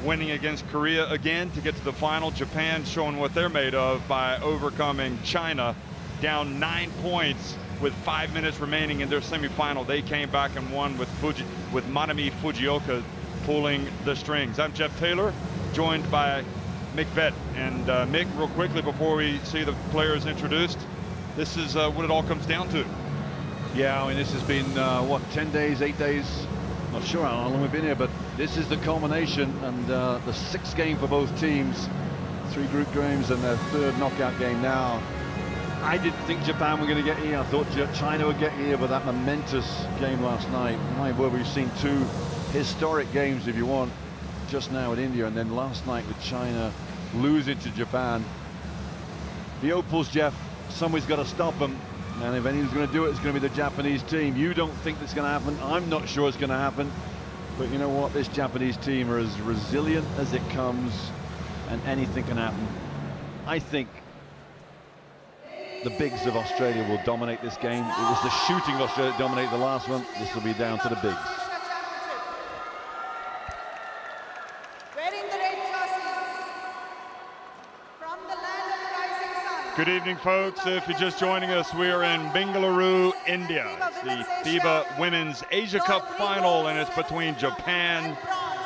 winning against Korea again to get to the final. Japan showing what they're made of by overcoming China, down 9 points with 5 minutes remaining in their semifinal. They came back and won with Manami Fujioka pulling the strings. I'm Jeff Taylor, joined by Mick Vett. And Mick, real quickly before we see the players introduced, this is what it all comes down to. Yeah, I mean, this has been, what, 10 days, 8 days? Not sure how long we've been here, but this is the culmination, and the 6th game for both teams. 3 group games and their 3rd knockout game now. I didn't think Japan were going to get here. I thought China would get here, but that momentous game last night. My word, we've seen 2 historic games, if you want, just now with India, and then last night with China losing to Japan. The Opals, Jeff, somebody's got to stop them. And if anyone's going to do it, it's going to be the Japanese team. You don't think that's going to happen. I'm not sure it's going to happen. But you know what? This Japanese team are as resilient as it comes, and anything can happen. I think the bigs of Australia will dominate this game. It was the shooting of Australia that dominated the last one. This will be down to the bigs. Good evening, folks. If you're just joining us, we are in Bengaluru, India. The FIBA Women's Asia Cup final, and it's between Japan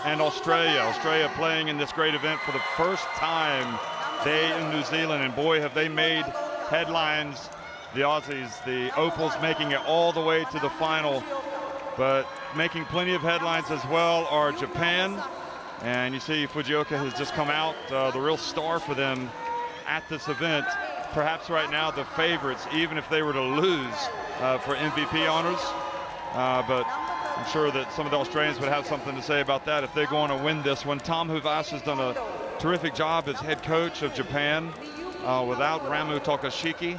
and Australia. Australia playing in this great event for the first time. They in New Zealand, and boy, have they made headlines. The Aussies, the Opals, making it all the way to the final. But making plenty of headlines as well are Japan. And you see Fujioka has just come out, the real star for them at this event. Perhaps right now the favorites, even if they were to lose for MVP honors. But I'm sure that some of the Australians would have something to say about that if they're going to win this one. Tom Huvas has done a terrific job as head coach of Japan without Ramu Tokashiki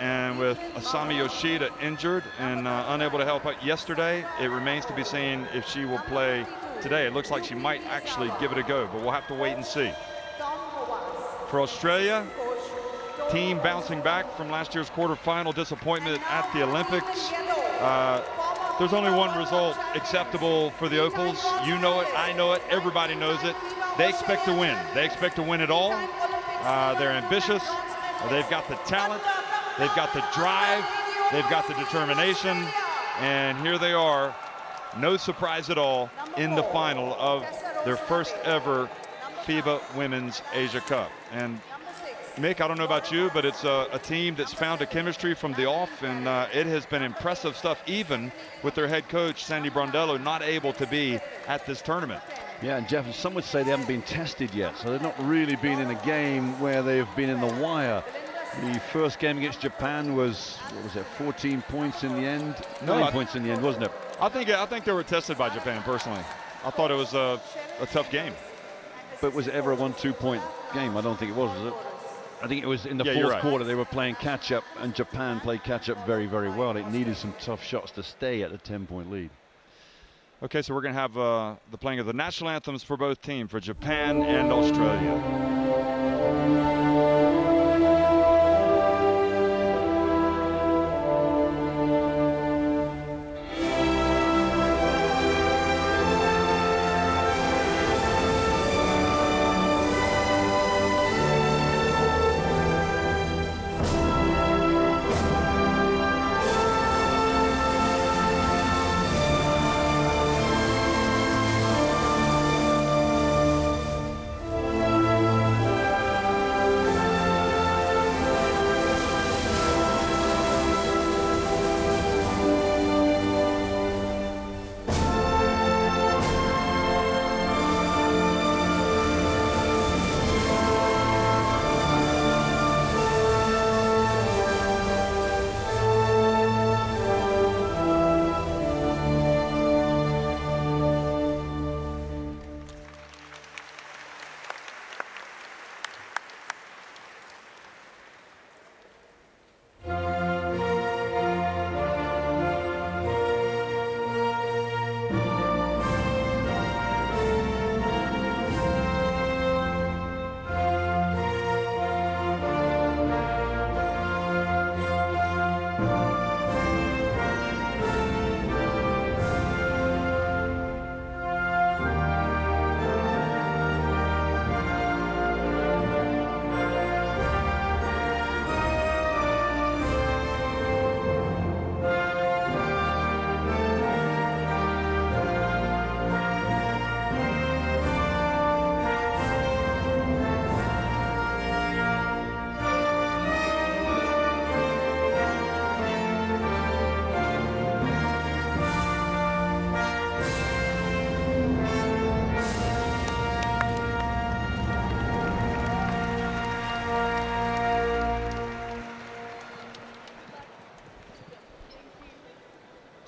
and with Asami Yoshida injured and unable to help out yesterday. It remains to be seen if she will play today. It looks like she might actually give it a go, but we'll have to wait and see. For Australia, team bouncing back from last year's quarterfinal disappointment at the Olympics. There's only one result acceptable for the Opals. You know it, I know it, everybody knows it. They expect to win. They expect to win it all. They're ambitious. They've got the talent. They've got the drive. They've got the determination. And here they are, no surprise at all, in the final of their first ever FIBA Women's Asia Cup. And Mick, I don't know about you, but it's a team that's found a chemistry from the off, and it has been impressive stuff, even with their head coach, Sandy Brondello, not able to be at this tournament. Yeah, and Jeff, some would say they haven't been tested yet, so they've not really been in a game where they've been in the wire. The first game against Japan was, what was it, 14 points in the end? 9 points in the end, wasn't it? I think they were tested by Japan, personally. I thought it was a tough game. But was it ever a 1-2 point game? I don't think it was it? I think it was in the fourth quarter. They were playing catch-up, and Japan played catch-up very, very well. It needed some tough shots to stay at the 10-point lead. Okay, so we're going to have the playing of the national anthems for both teams, for Japan and Australia.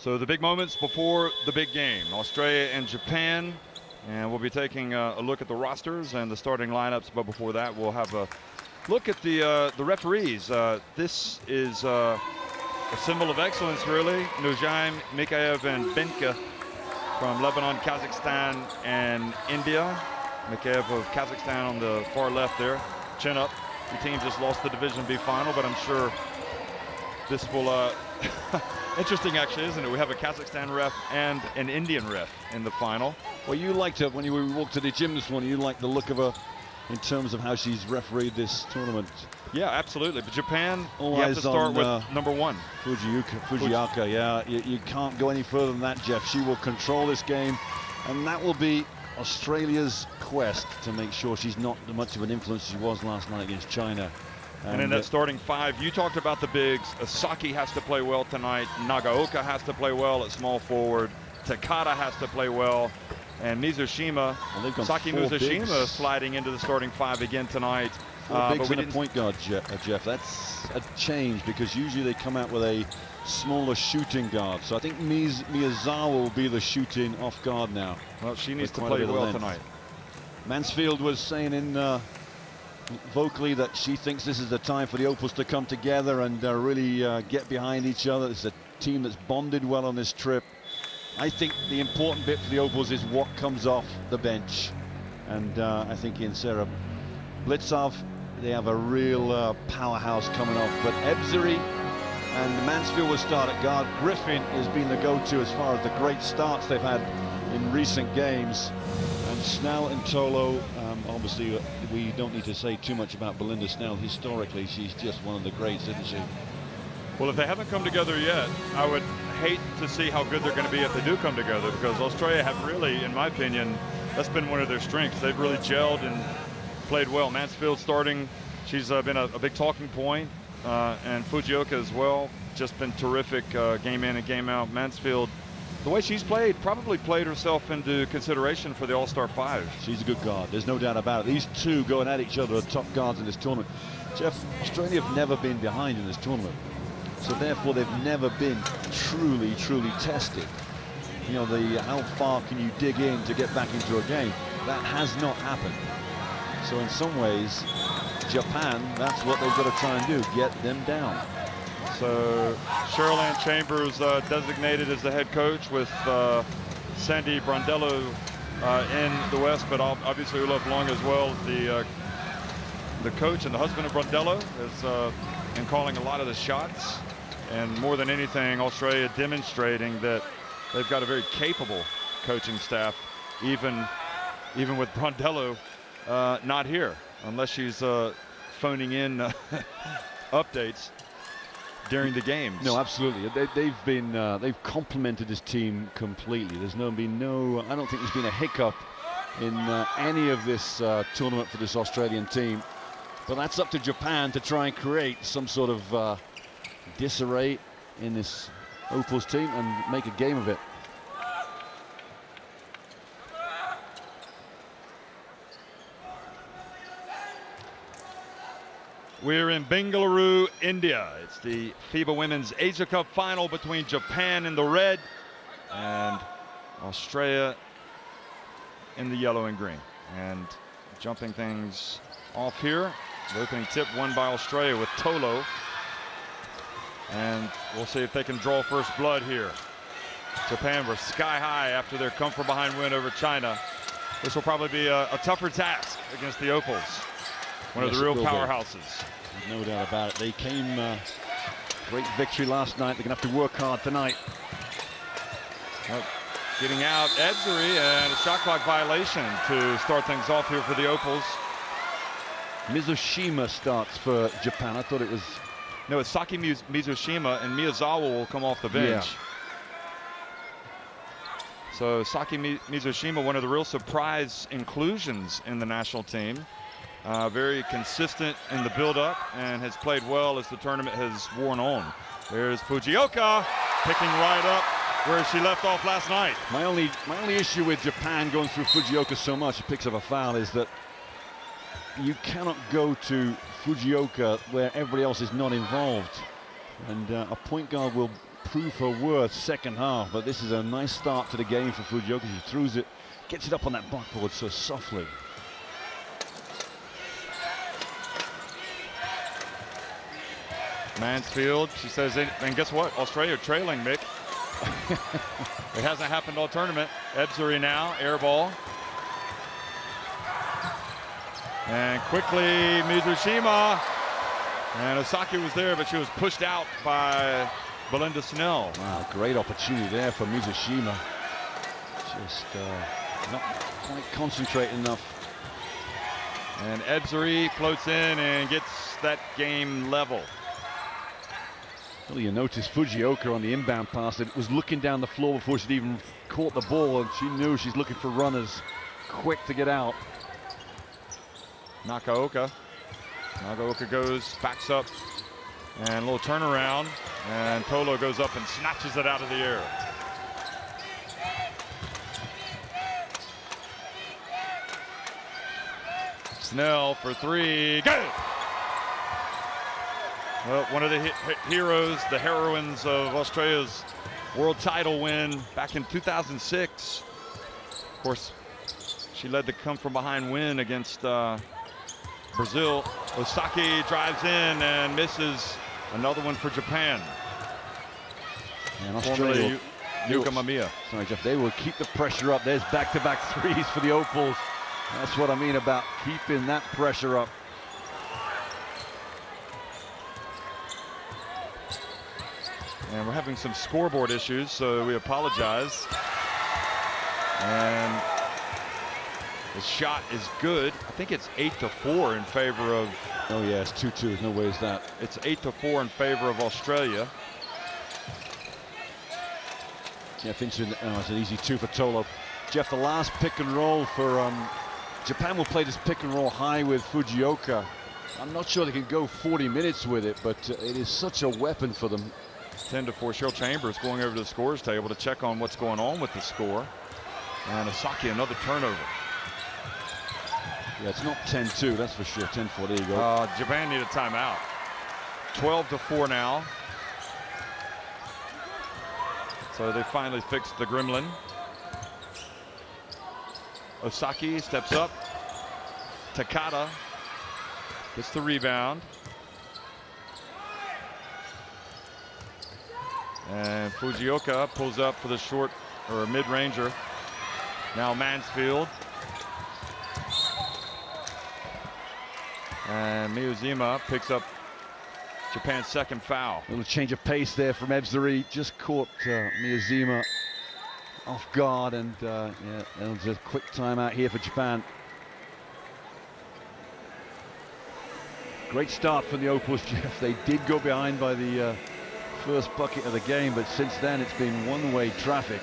So the big moments before the big game, Australia and Japan. And we'll be taking a look at the rosters and the starting lineups. But before that, we'll have a look at the referees. This is a symbol of excellence, really. Nujaim, Mikhaev, and Benka from Lebanon, Kazakhstan, and India. Mikhaev of Kazakhstan on the far left there. Chin up. The team just lost the Division B final, but I'm sure this will... interesting, actually, isn't it? We have a Kazakhstan ref and an Indian ref in the final. Well, you liked her when you walked to the gym this morning. You liked the look of her in terms of how she's refereed this tournament. Yeah, absolutely. But Japan, all you have eyes to start on, with number one. Fujioka, yeah. You can't go any further than that, Jeff. She will control this game, and that will be Australia's quest to make sure she's not much of an influence as she was last night against China. And in that starting five, you talked about the bigs. Asaki has to play well tonight. Nagaoka has to play well at small forward. Takada has to play well. And Mizushima, Saki Mizushima sliding into the starting five again tonight. Four bigs and a point guard, Jeff. That's a change because usually they come out with a smaller shooting guard. So I think Miyazawa will be the shooting off guard now. Well, she needs to play well tonight. Mansfield was saying in vocally that she thinks this is the time for the Opals to come together and really get behind each other. It's a team that's bonded well on this trip. I think the important bit for the Opals is what comes off the bench. And I think in Sarah Blitzov, they have a real powerhouse coming off. But Ebzery and Mansfield will start at guard. Griffin has been the go-to as far as the great starts they've had in recent games. And Snell and Tolo, obviously we don't need to say too much about Belinda Snell. Historically, she's just one of the greats, isn't she? Well, if they haven't come together yet, I would hate to see how good they're going to be if they do come together, because Australia have really, in my opinion, that's been one of their strengths. They've really gelled and played well. Mansfield starting, she's been a big talking point, and Fujioka as well, just been terrific game in and game out. Mansfield, the way she's played, probably played herself into consideration for the All-Star 5. She's a good guard, there's no doubt about it. These two going at each other are top guards in this tournament. Jeff, Australia have never been behind in this tournament, so therefore they've never been truly tested. You know, how far can you dig in to get back into a game? That has not happened. So in some ways, Japan, that's what they've got to try and do, get them down. So Cheryl Ann Chambers designated as the head coach, with Sandy Brondello in the West, but obviously Olaf Long as well. The coach and the husband of Brondello is in calling a lot of the shots, and more than anything, Australia demonstrating that they've got a very capable coaching staff, even with Brondello not here, unless she's phoning in updates during the games. No, absolutely. They've complemented this team completely. There's been no, I don't think there's been a hiccup in any of this tournament for this Australian team. But that's up to Japan to try and create some sort of disarray in this Opals team and make a game of it. We're in Bengaluru, India. It's the FIBA Women's Asia Cup final between Japan in the red and Australia in the yellow and green. And jumping things off here, the opening tip won by Australia with Tolo. And we'll see if they can draw first blood here. Japan were sky high after their come from behind win over China. This will probably be a tougher task against the Opals. One of the real powerhouses. No doubt about it. They came great victory last night. They're going to have to work hard tonight. Getting out Ebzery, and a shot clock violation to start things off here for the Opals. Mizushima starts for Japan. I thought it was... No, it's Saki Mizushima, and Miyazawa will come off the bench. Yeah. So Saki Mizushima, one of the real surprise inclusions in the national team. Very consistent in the build-up and has played well as the tournament has worn on. There's Fujioka picking right up where she left off last night. My only issue with Japan going through Fujioka so much, he picks up a foul, is that you cannot go to Fujioka where everybody else is not involved. And a point guard will prove her worth second half, but this is a nice start to the game for Fujioka. She throws it, gets it up on that backboard so softly. Mansfield, she says, and guess what? Australia trailing, Mick. It hasn't happened all tournament. Ebseri now, air ball. And quickly, Mizushima. And Osaki was there, but she was pushed out by Belinda Snell. Wow, great opportunity there for Mizushima. Just not quite concentrating enough. And Ebseri floats in and gets that game level. Well, you notice Fujioka on the inbound pass, it was looking down the floor before she'd even caught the ball, and she knew she's looking for runners quick to get out. Nagaoka goes, backs up, and a little turnaround, and Tolo goes up and snatches it out of the air. Snell for three, good! Well, one of the heroes, the heroines of Australia's world title win back in 2006. Of course, she led the come-from-behind win against Brazil. Osaki drives in and misses another one for Japan. And Australia, Yuka Mamiya. Sorry, Jeff, they will keep the pressure up. There's back-to-back threes for the Opals. That's what I mean about keeping that pressure up. And we're having some scoreboard issues, so we apologize. And the shot is good. I think it's 8-4 in favor of. Oh yeah, it's 2-2. There's no way is that. It's 8-4 in favor of Australia. Yeah, it's an easy two for Tolo. Jeff, the last pick and roll for Japan will play this pick and roll high with Fujioka. I'm not sure they can go 40 minutes with it, but it is such a weapon for them. 10-4. Cheryl Chambers going over to the scores table to check on what's going on with the score. And Osaki another turnover. Yeah, it's not 10-2, that's for sure. 10-4, there you go. Japan need a timeout. 12-4 now. So they finally fixed the gremlin. Osaki steps up. Takada gets the rebound. And Fujioka pulls up for the short or mid-ranger. Now Mansfield. And Miyazima picks up Japan's second foul. A little change of pace there from Ebseri. Just caught Miyazima off guard, and yeah, it was a quick timeout here for Japan. Great start for the Opals, Jeff. They did go behind by the first bucket of the game, but since then it's been one-way traffic.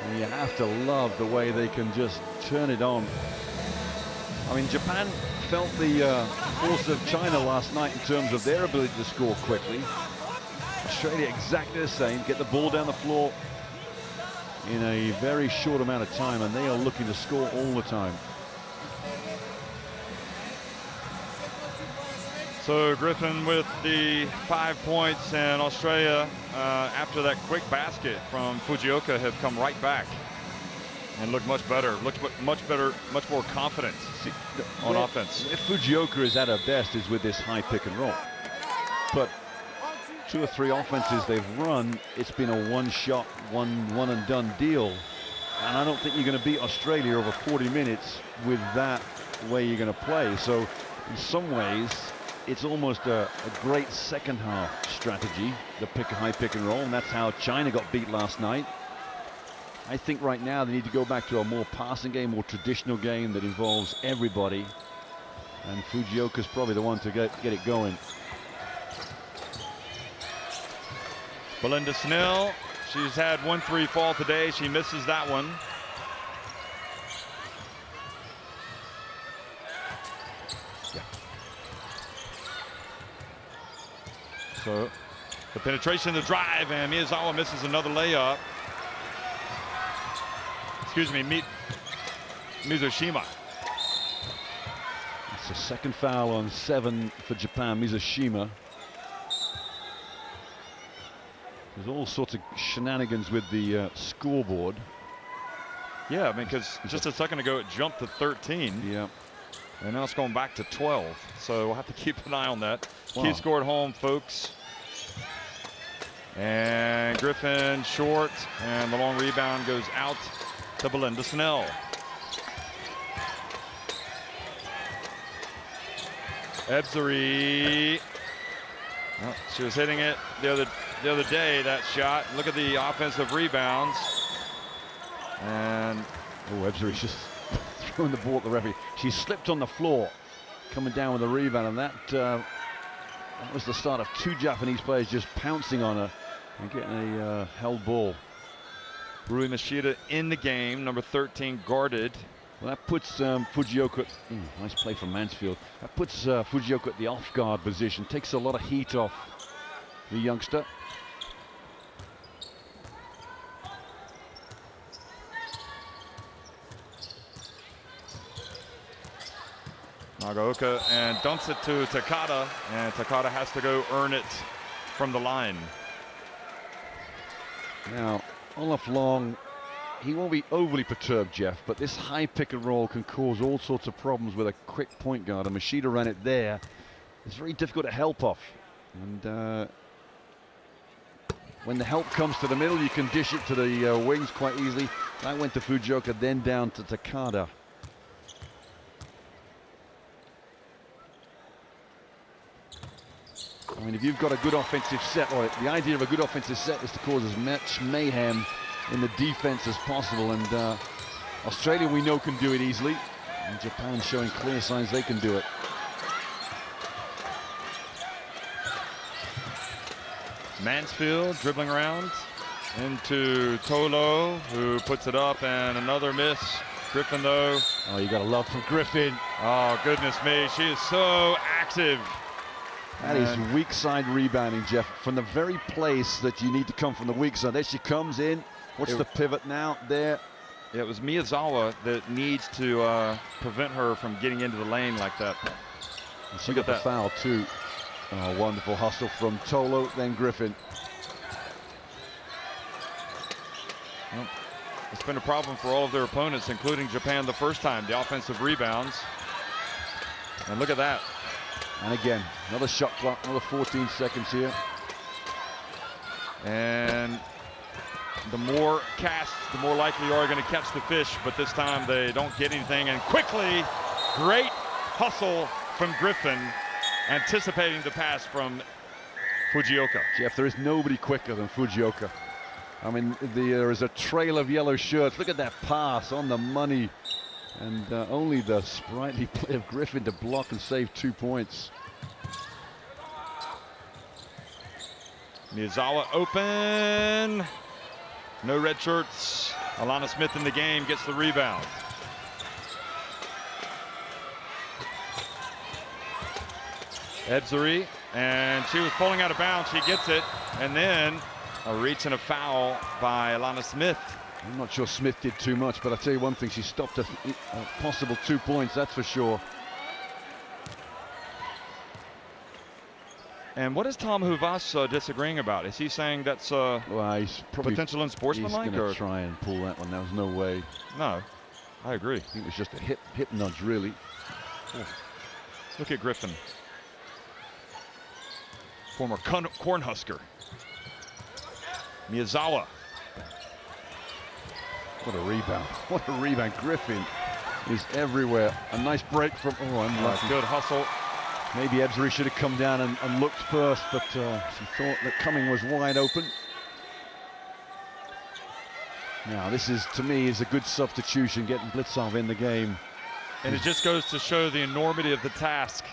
And you have to love the way they can just turn it on. I mean, Japan felt the force of China last night in terms of their ability to score quickly. Australia exactly the same, get the ball down the floor in a very short amount of time, and they are looking to score all the time. So Griffin with the 5 points, and Australia after that quick basket from Fujioka have come right back and look much better, much better, much more confident on offense. If Fujioka is at her best is with this high pick and roll. But 2 or 3 offenses they've run, it's been a one-shot, one and done deal. And I don't think you're going to beat Australia over 40 minutes with that way you're going to play. So in some ways, it's almost a great second half strategy, the high pick and roll, and that's how China got beat last night. I think right now they need to go back to a more passing game, more traditional game that involves everybody. And Fujioka's probably the one to get it going. Belinda Snell, she's had 1 3 fall today. She misses that one. Yeah. So the penetration, the drive, and Miyazawa misses another layup. Excuse me, Mizushima. It's the second foul on 7 for Japan, Mizushima. There's all sorts of shenanigans with the scoreboard. Yeah, I mean, because just a second ago it jumped to 13. Yeah. And now it's going back to 12. So we'll have to keep an eye on that. Wow. Keep score at home, folks. And Griffin short, and the long rebound goes out to Belinda Snell. Ebsary. Well, she was hitting it the other day, that shot. Look at the offensive rebounds. And Ebsary's just throwing the ball at the referee. She slipped on the floor, coming down with a rebound, and that was the start of 2 Japanese players just pouncing on her and getting a held ball. Rui Machida in the game, number 13 guarded. Well, that puts Fujioka, nice play from Mansfield. That puts Fujioka at the off guard position, takes a lot of heat off the youngster. Nagaoka and dumps it to Takada, and Takada has to go earn it from the line. Now, Olaf Long, he won't be overly perturbed, Jeff, but this high pick and roll can cause all sorts of problems with a quick point guard, and Machida ran it there. It's very difficult to help off. And when the help comes to the middle, you can dish it to the wings quite easily. That went to Fujioka, then down to Takada. I mean, if you've got a good offensive set, or the idea of a good offensive set is to cause as much mayhem in the defense as possible, and Australia we know can do it easily, and Japan showing clear signs they can do it. Mansfield dribbling around into Tolo, who puts it up, and another miss. Griffin, though. Oh, you got a love from Griffin. Oh, goodness me, she is so active. That is weak side rebounding, Jeff, from the very place that you need to come from, the weak side. There she comes in. What's the pivot now? There. It was Miyazawa that needs to prevent her from getting into the lane like that. And she got the foul, too. Oh, wonderful hustle from Tolo, then Griffin. Well, it's been a problem for all of their opponents, including Japan the first time. The offensive rebounds. And look at that. And again, another shot clock, another 14 seconds here. And the more casts, the more likely you are going to catch the fish, but this time they don't get anything. And quickly, great hustle from Griffin, anticipating the pass from Fujioka. Jeff, there is nobody quicker than Fujioka. I mean, there is a trail of yellow shirts. Look at that pass on the money. And only the sprightly play of Griffin to block and save 2 points. Miyazawa open. No red shirts. Alana Smith in the game, gets the rebound. Ebsary, and she was pulling out of bounds. She gets it, and then a reach and a foul by Alana Smith. I'm not sure Smith did too much, but I'll tell you one thing, she stopped a possible 2 points, that's for sure. And what is Tom Huvas disagreeing about? Is he saying that's well, he's probably potential unsportsmanlike? He's going to try and pull that one. There was no way. No, I agree. I think it was just a hip nudge, really. Oh. Look at Griffin. Former Cornhusker. Miyazawa. What a rebound. What a rebound. Griffin is everywhere. A nice break from, unlucky. Good hustle. Maybe Ebsary should have come down and looked first, but she thought that Cumming was wide open. Now, this is, to me, is a good substitution, getting Blitzov in the game. And it just goes to show the enormity of the task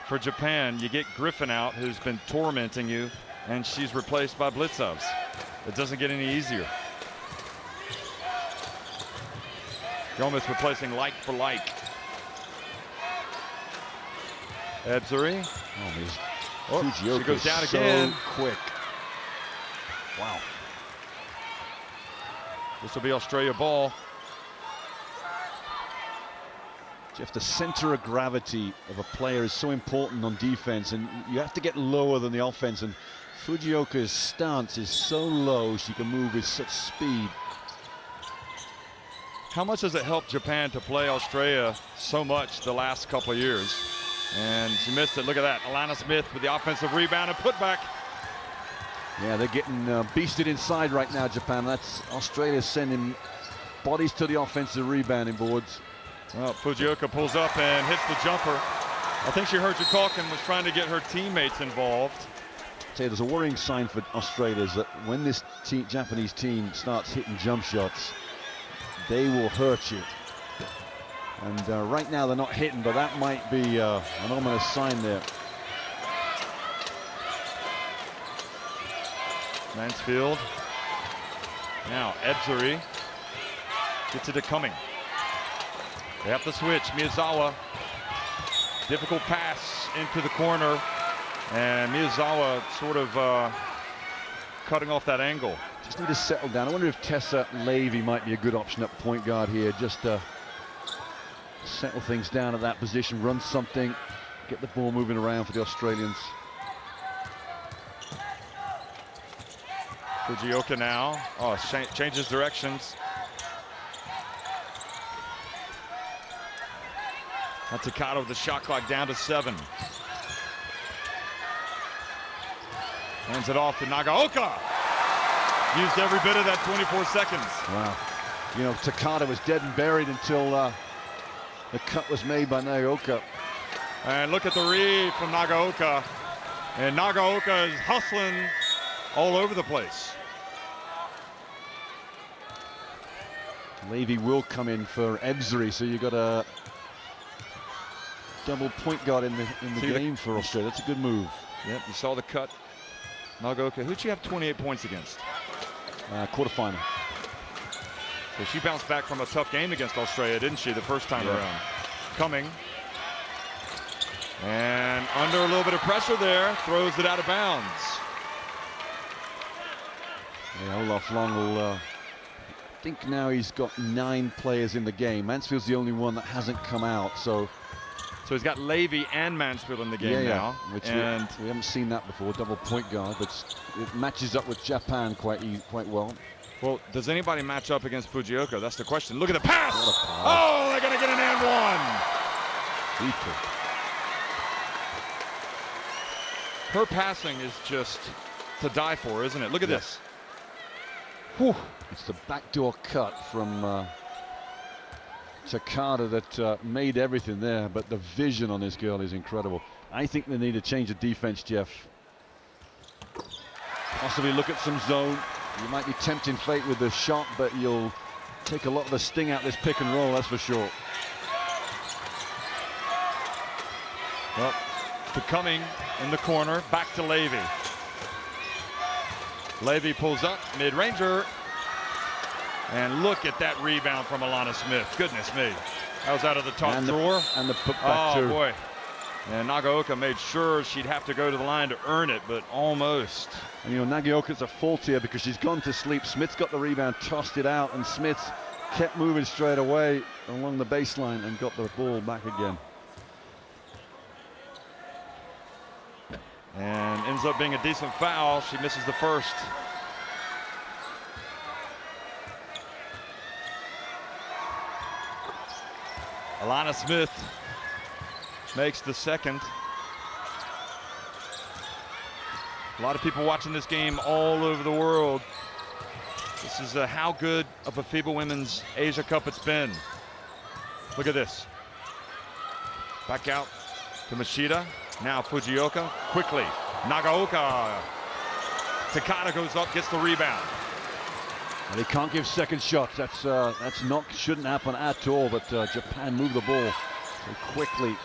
for Japan. You get Griffin out, who's been tormenting you, and she's replaced by Blitzovs. It doesn't get any easier. You're almost replacing like for like. Ebsary. Fujioka she goes down so again. Quick. Wow. This will be Australia ball. Jeff, the center of gravity of a player is so important on defense, and you have to get lower than the offense, and Fujioka's stance is so low, she can move with such speed. How much does it help Japan to play Australia so much the last couple of years? And she missed it. Look at that. Alana Smith with the offensive rebound and putback. Yeah, they're getting beasted inside right now, Japan. That's Australia sending bodies to the offensive rebounding boards. Well, Fujioka pulls up and hits the jumper. I think she heard you talking, was trying to get her teammates involved. Say there's a worrying sign for Australia is that when this Japanese team starts hitting jump shots, they will hurt you. And right now they're not hitting, but that might be an ominous sign there. Mansfield. Now Edzuri gets it to Cumming. They have to switch. Miyazawa. Difficult pass into the corner. And Miyazawa sort of cutting off that angle. Just need to settle down. I wonder if Tessa Levy might be a good option at point guard here. Just settle things down at that position, run something, get the ball moving around for the Australians. Fujioka now. Oh, changes directions. Takata with the shot clock down to 7. Hands it off to Nagaoka. Used every bit of that 24 seconds. Wow. You know, Takata was dead and buried until the cut was made by Nagaoka. And look at the read from Nagaoka. And Nagaoka is hustling all over the place. Levy will come in for Edzuri, so you got a double point guard in the game for Australia. That's a good move. Yep, you saw the cut. Nagaoka, who'd she have 28 points against? Quarterfinal. So she bounced back from a tough game against Australia, didn't she, the first time around? Cumming. And under a little bit of pressure there, throws it out of bounds. Yeah, Olaf Long will, I think now he's got 9 players in the game. Mansfield's the only one that hasn't come out, so he's got Levy and Mansfield in the game now. Which and we haven't seen that before, double point guard, but it matches up with Japan quite well. Well, does anybody match up against Fujioka? That's the question. Look at the pass! Oh, they're going to get an and one! Deeper. Her passing is just to die for, isn't it? Look at this. Whew. It's the backdoor cut from Takata that made everything there, but the vision on this girl is incredible. I think they need to change the defense, Jeff. Possibly look at some zone. You might be tempting fate with the shot, but you'll take a lot of the sting out this pick and roll, that's for sure. Well, to Cumming in the corner, back to Levy. Levy pulls up, mid-ranger. And look at that rebound from Alana Smith. Goodness me. That was out of the top drawer. And the putback too. Oh, boy. And Nagaoka made sure she'd have to go to the line to earn it, but almost. And you know, Nagaoka's a fault here because she's gone to sleep. Smith's got the rebound, tossed it out, and Smith kept moving straight away along the baseline and got the ball back again. And ends up being a decent foul. She misses the first. Alana Smith makes the second. A lot of people watching this game all over the world. This is how good of a FIBA Women's Asia Cup it's been. Look at this. Back out to Machida. Now Fujioka. Quickly. Nagaoka. Takata goes up, gets the rebound. And they can't give second shots. That's not shouldn't happen at all. But Japan moved the ball so quickly.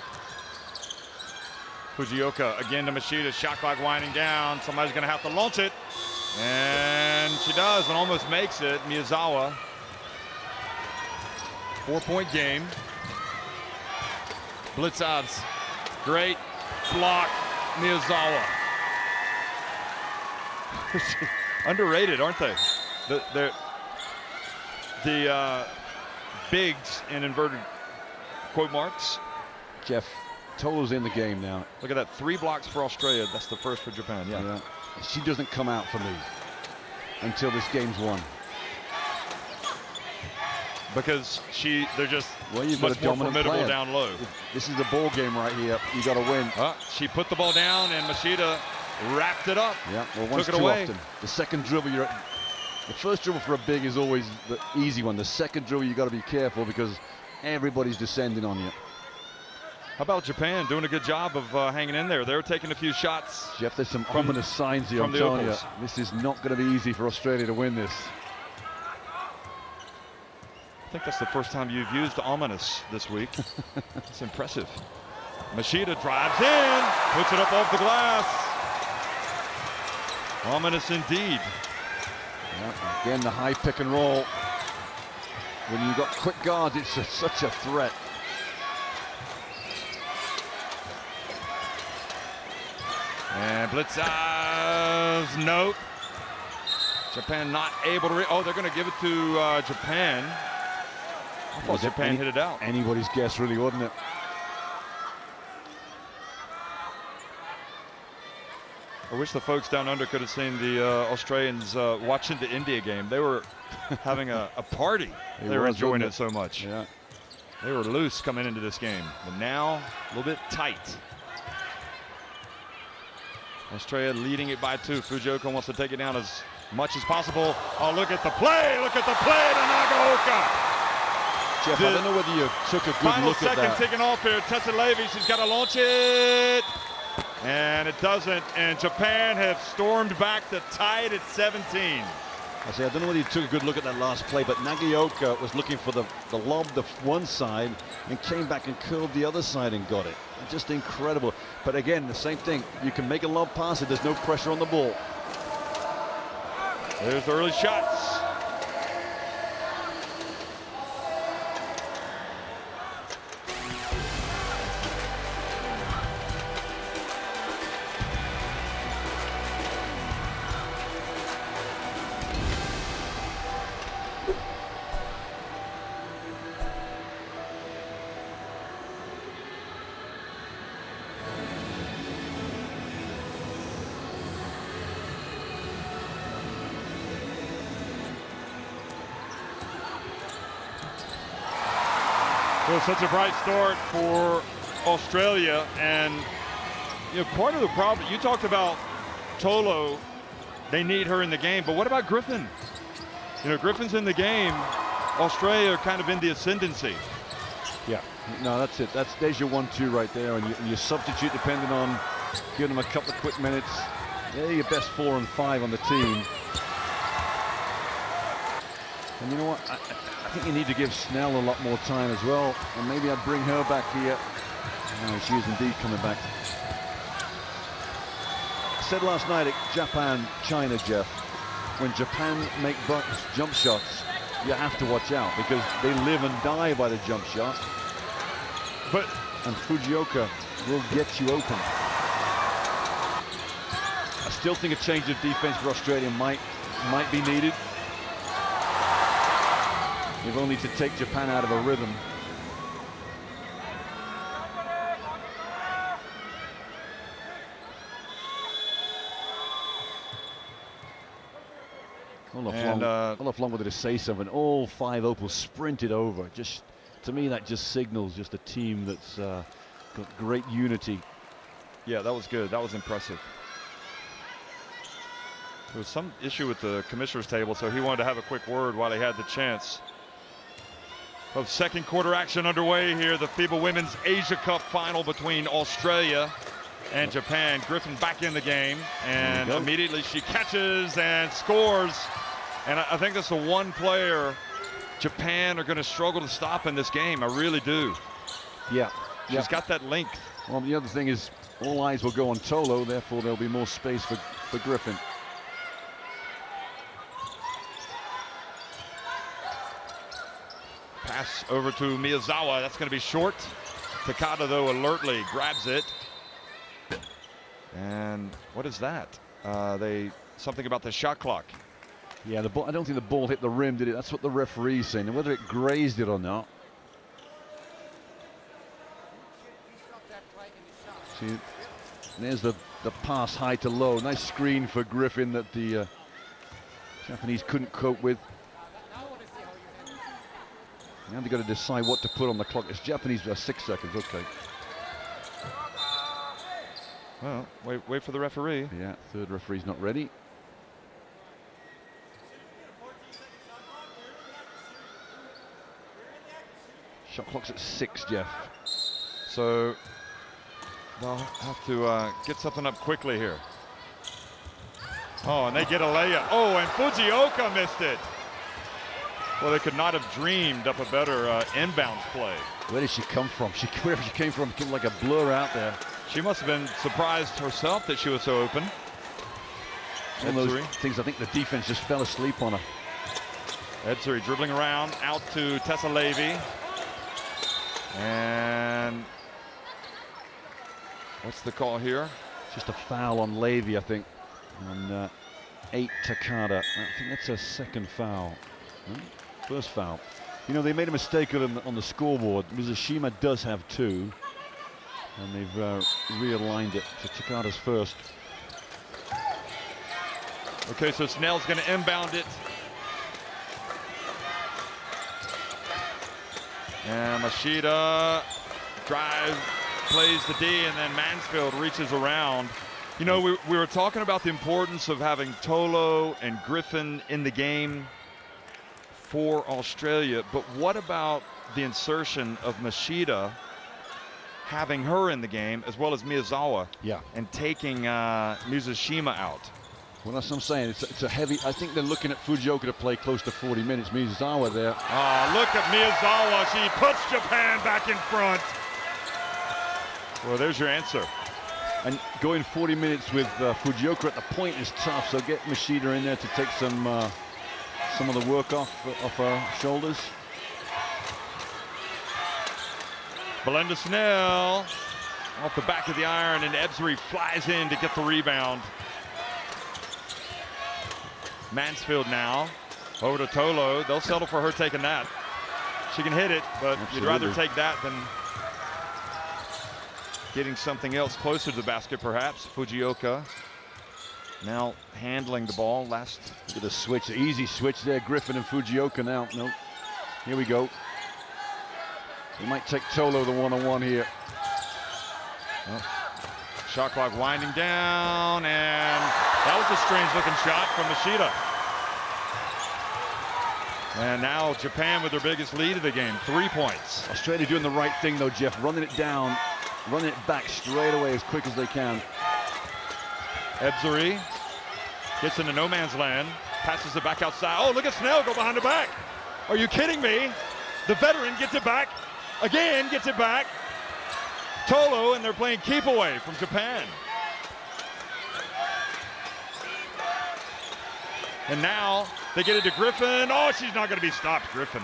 Fujioka again to Machida. Shot clock winding down. Somebody's going to have to launch it, and she does, and almost makes it. Miyazawa. 4-point game. Blitz odds. Great block, Miyazawa. Underrated, aren't they? The bigs in inverted quote marks. Jeff, Tolo's in the game now. Look at that, 3 blocks for Australia. That's the first for Japan. Yeah. she doesn't come out for me until this game's won. Because they're just you've much got a more dominant formidable player. down low. This is the ball game right here. You got to win. She put the ball down, and Machida wrapped it up. Yeah, well, once took it too away. often. The second dribble, the first dribble for a big is always the easy one. The second dribble, you got to be careful because everybody's descending on you. How about Japan doing a good job of hanging in there? They're taking a few shots. Jeff, there's some ominous signs here. I'm telling you, this is not going to be easy for Australia to win this. I think that's the first time you've used ominous this week. It's impressive. Machida drives in, puts it up off the glass. Ominous indeed. Yeah, again, the high pick and roll. When you've got quick guards, it's such a threat. And Blitzers, nope. Japan not able to, they're going to give it to Japan. I thought Japan hit it out. Anybody's guess, really, wouldn't it? I wish the folks down under could have seen the Australians watching the India game. They were having a party. They were enjoying it so much. Yeah. They were loose coming into this game, but now a little bit tight. Australia leading it by 2. Fujioka wants to take it down as much as possible. Oh, look at the play! Look at the play to Nagaoka! Jeff, I don't know whether you took a good final look at that. second ticking off here. Tessa Levy, she's got to launch it. And it doesn't. And Japan have stormed back to tie it at 17. I don't know whether you took a good look at that last play, but Nagaoka was looking for the lob the one side and came back and curled the other side and got it. Just incredible. But again, the same thing. You can make a lob pass if there's no pressure on the ball. There's the early shots. Well, such a bright start for Australia, and part of the problem, you talked about Tolo, they need her in the game, but what about Griffin? Griffin's in the game. Australia are kind of in the ascendancy. Yeah, no, that's it. There's your 1-2 right there, and you substitute depending on giving them a couple of quick minutes. They're your best 4 and 5 on the team. And you know what? I think you need to give Snell a lot more time as well, and maybe I'd bring her back here. Oh, she is indeed coming back. I said last night at Japan-China, Jeff, when Japan make jump shots, you have to watch out because they live and die by the jump shot. And Fujioka will get you open. I still think a change of defense for Australia might be needed. If only to take Japan out of a rhythm. Olaf Long wanted to say something. All 5 opals sprinted over. Just to me, that just signals just a team that's got great unity. Yeah, that was good. That was impressive. There was some issue with the commissioner's table, so he wanted to have a quick word while he had the chance. Of second quarter action underway here, the FIBA Women's Asia Cup final between Australia and Japan. Griffin back in the game, and immediately she catches and scores. And I think that's the one player Japan are going to struggle to stop in this game. I really do. Yeah. She's got that length. Well, the other thing is all eyes will go on Tolo, therefore there'll be more space for Griffin. Pass over to Miyazawa. That's going to be short. Takada, though, alertly grabs it. And what is that? Something about the shot clock. Yeah, the ball. I don't think the ball hit the rim, did it? That's what the referee's saying. And whether it grazed it or not. See, there's the pass high to low. Nice screen for Griffin that the Japanese couldn't cope with. Now they've got to decide what to put on the clock. It's Japanese 6 seconds, okay. Well, wait for the referee. Yeah, third referee's not ready. Shot clock's at 6, Jeff. So they'll have to get something up quickly here. Oh, and they get a layup. Oh, and Fujioka missed it. Well, they could not have dreamed up a better inbounds play. Where did she come from? Wherever she came from, came like a blur out there. She must have been surprised herself that she was so open. One of those things, I think the defense just fell asleep on her. Edzuri dribbling around, out to Tessa Levy. And what's the call here? Just a foul on Levy, I think. On 8 Takada. I think that's a second foul. First foul. You know, they made a mistake on the scoreboard. Mizushima does have 2. And they've realigned it to Takada's first. Okay, so Snell's going to inbound it. And Machida drives, plays the D, and then Mansfield reaches around. You know, we were talking about the importance of having Tolo and Griffin in the game for Australia, but what about the insertion of Machida, having her in the game, as well as Miyazawa, and taking Mizushima out? Well, that's what I'm saying. It's a heavy. I think they're looking at Fujioka to play close to 40 minutes. Miyazawa there. Oh, look at Miyazawa. She puts Japan back in front. Well, there's your answer. And going 40 minutes with Fujioka at the point is tough. So get Machida in there to take some of the work off her shoulders. Belinda Snell off the back of the iron, and Edzuri flies in to get the rebound. Mansfield now over to Tolo. They'll settle for her taking that. She can hit it, but Absolutely. You'd rather take that than getting something else closer to the basket, perhaps. Fujioka now handling the ball. Look at the switch, the easy switch there. Griffin and Fujioka now. Nope. Here we go. We might take Tolo the one-on-one here. Oh. Shot clock winding down, and that was a strange-looking shot from Machida. And now Japan with their biggest lead of the game, 3 points. Australia doing the right thing, though, Jeff. Running it down, running it back straight away as quick as they can. Edzuri gets into no man's land, passes it back outside. Oh, look at Snell go behind the back. Are you kidding me? The veteran gets it back, again gets it back. Tolo, and they're playing keep away from Japan. And now they get it to Griffin. Oh, she's not going to be stopped, Griffin.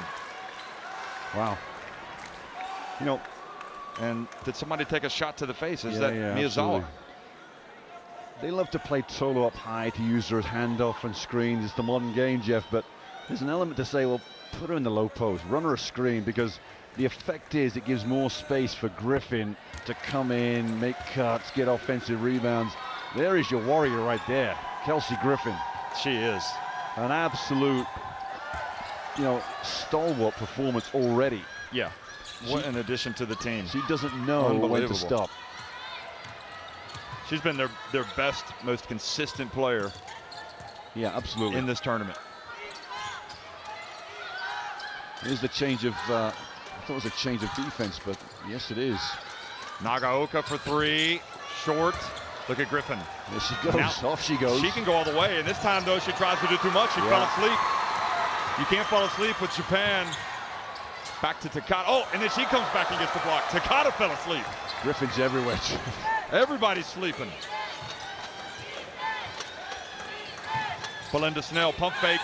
Wow. You know, and did somebody take a shot to the face? Is that Miyazawa? Absolutely. They love to play Tolo up high to use her as handoff and screens. It's the modern game, Jeff, but there's an element to say, well, put her in the low post, run her a screen, because the effect is it gives more space for Griffin to come in, make cuts, get offensive rebounds. There is your warrior right there, Kelsey Griffin. She is. An absolute, stalwart performance already. Yeah. What an addition to the team. She doesn't know when to stop. She's been their best, most consistent player. Yeah, absolutely. In this tournament. Here's the change of, I thought it was a change of defense, but yes, it is. Nagaoka for 3, short. Look at Griffin. There she goes, now, off she goes. She can go all the way, and this time, though, she tries to do too much. She fell asleep. You can't fall asleep with Japan. Back to Takada. Oh, and then she comes back and gets the block. Takada fell asleep. Griffin's everywhere. Everybody's sleeping. Belinda Snell, pump fake.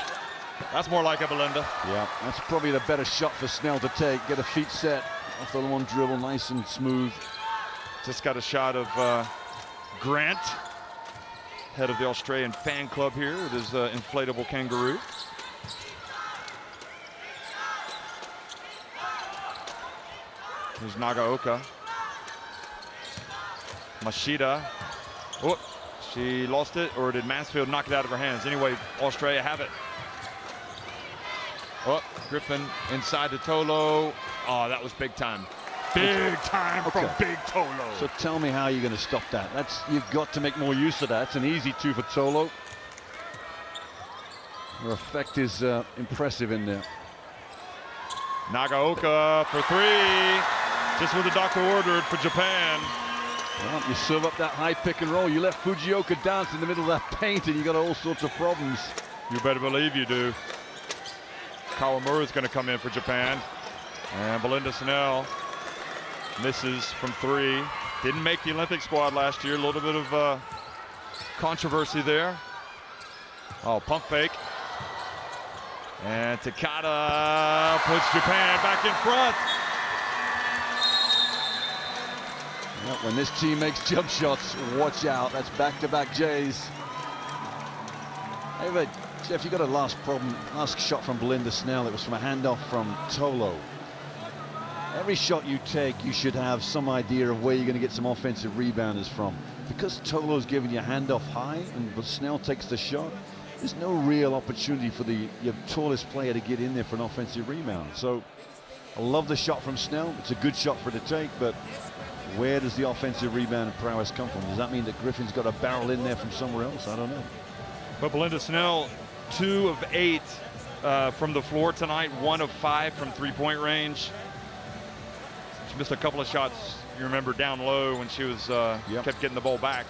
That's more like a Belinda. Yeah, that's probably the better shot for Snell to take. Get her feet set off the one dribble, nice and smooth. Just got a shot of Grant, head of the Australian fan club here with his inflatable kangaroo. Here's Nagaoka. Mashida. Oh, she lost it, or did Mansfield knock it out of her hands? Anyway, Australia have it. Oh, Griffin inside to Tolo. Oh, that was big time. Big time from Big Tolo. So tell me how you're going to stop that. You've got to make more use of that. It's an easy 2 for Tolo. Her effect is impressive in there. Nagaoka for 3. Just what the doctor ordered for Japan. Well, you serve up that high pick and roll. You let Fujioka dance in the middle of that paint and you got all sorts of problems. You better believe you do. Kawamura is going to come in for Japan. And Belinda Snell misses from 3. Didn't make the Olympic squad last year. A little bit of controversy there. Oh, pump fake. And Takada puts Japan back in front. Well, when this team makes jump shots, watch out. That's back-to-back J's. Hey, but Jeff, you got a last shot from Belinda Snell. It was from a handoff from Tolo. Every shot you take, you should have some idea of where you're going to get some offensive rebounders from. Because Tolo's giving you a handoff high and Snell takes the shot, there's no real opportunity for your tallest player to get in there for an offensive rebound. So I love the shot from Snell. It's a good shot for her to take, but where does the offensive rebound and prowess come from? Does that mean that Griffin's got a barrel in there from somewhere else? I don't know. But Belinda Snell, 2 of 8 from the floor tonight, 1 of 5 from 3-point range. She missed a couple of shots, you remember, down low when she was kept getting the ball back.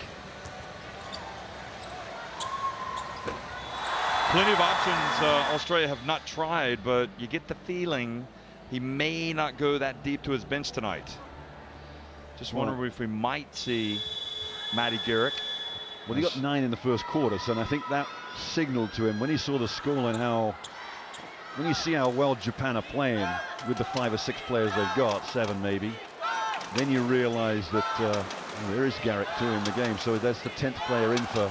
Plenty of options Australia have not tried, but you get the feeling he may not go that deep to his bench tonight. Just wondering if we might see Matty Garrick. Well, he got 9 in the first quarter, so I think that signaled to him when he saw the score and when you see how well Japan are playing with the 5 or 6 players they've got, 7 maybe, then you realize that there is Garrick too in the game. So that's the 10th player in for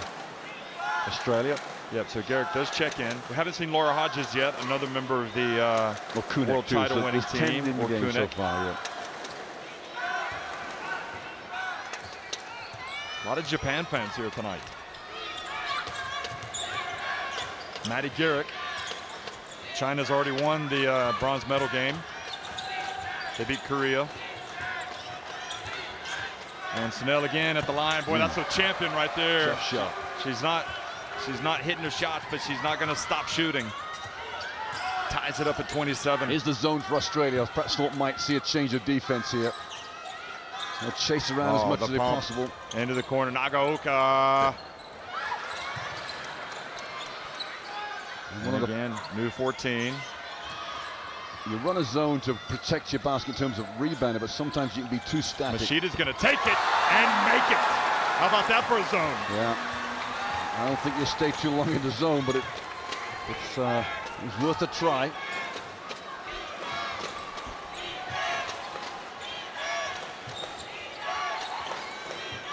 Australia. Yep, so Garrick does check in. We haven't seen Laura Hodges yet, another member of the world title winning team. 10 in the game so far, yeah. A lot of Japan fans here tonight. Matty Garrick. China's already won the bronze medal game. They beat Korea. And Snell again at the line. Boy, that's a champion right there. Tough shot. She's not hitting her shots, but she's not going to stop shooting. Ties it up at 27. Here's the zone for Australia. Perhaps thought might see a change of defense here. They'll chase around as much as possible. Into the corner, Nagaoka. And again, new 14. You run a zone to protect your basket in terms of rebounding, but sometimes you can be too static. Mashida's going to take it and make it. How about that for a zone? Yeah. I don't think you stay too long in the zone, but it's worth a try.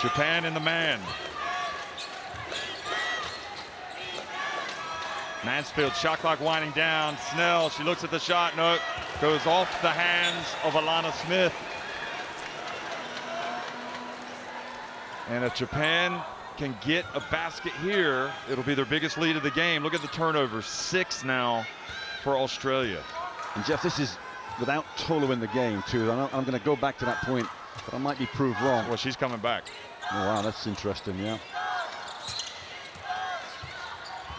Japan in the man. Mansfield, shot clock winding down. Snell, she looks at the shot. No, goes off the hands of Alana Smith. And if Japan can get a basket here, it'll be their biggest lead of the game. Look at the turnovers, 6 now for Australia. And Jeff, this is without Tolo in the game too. I'm going to go back to that point, but I might be proved wrong. Well, she's coming back. Oh, wow, that's interesting, yeah.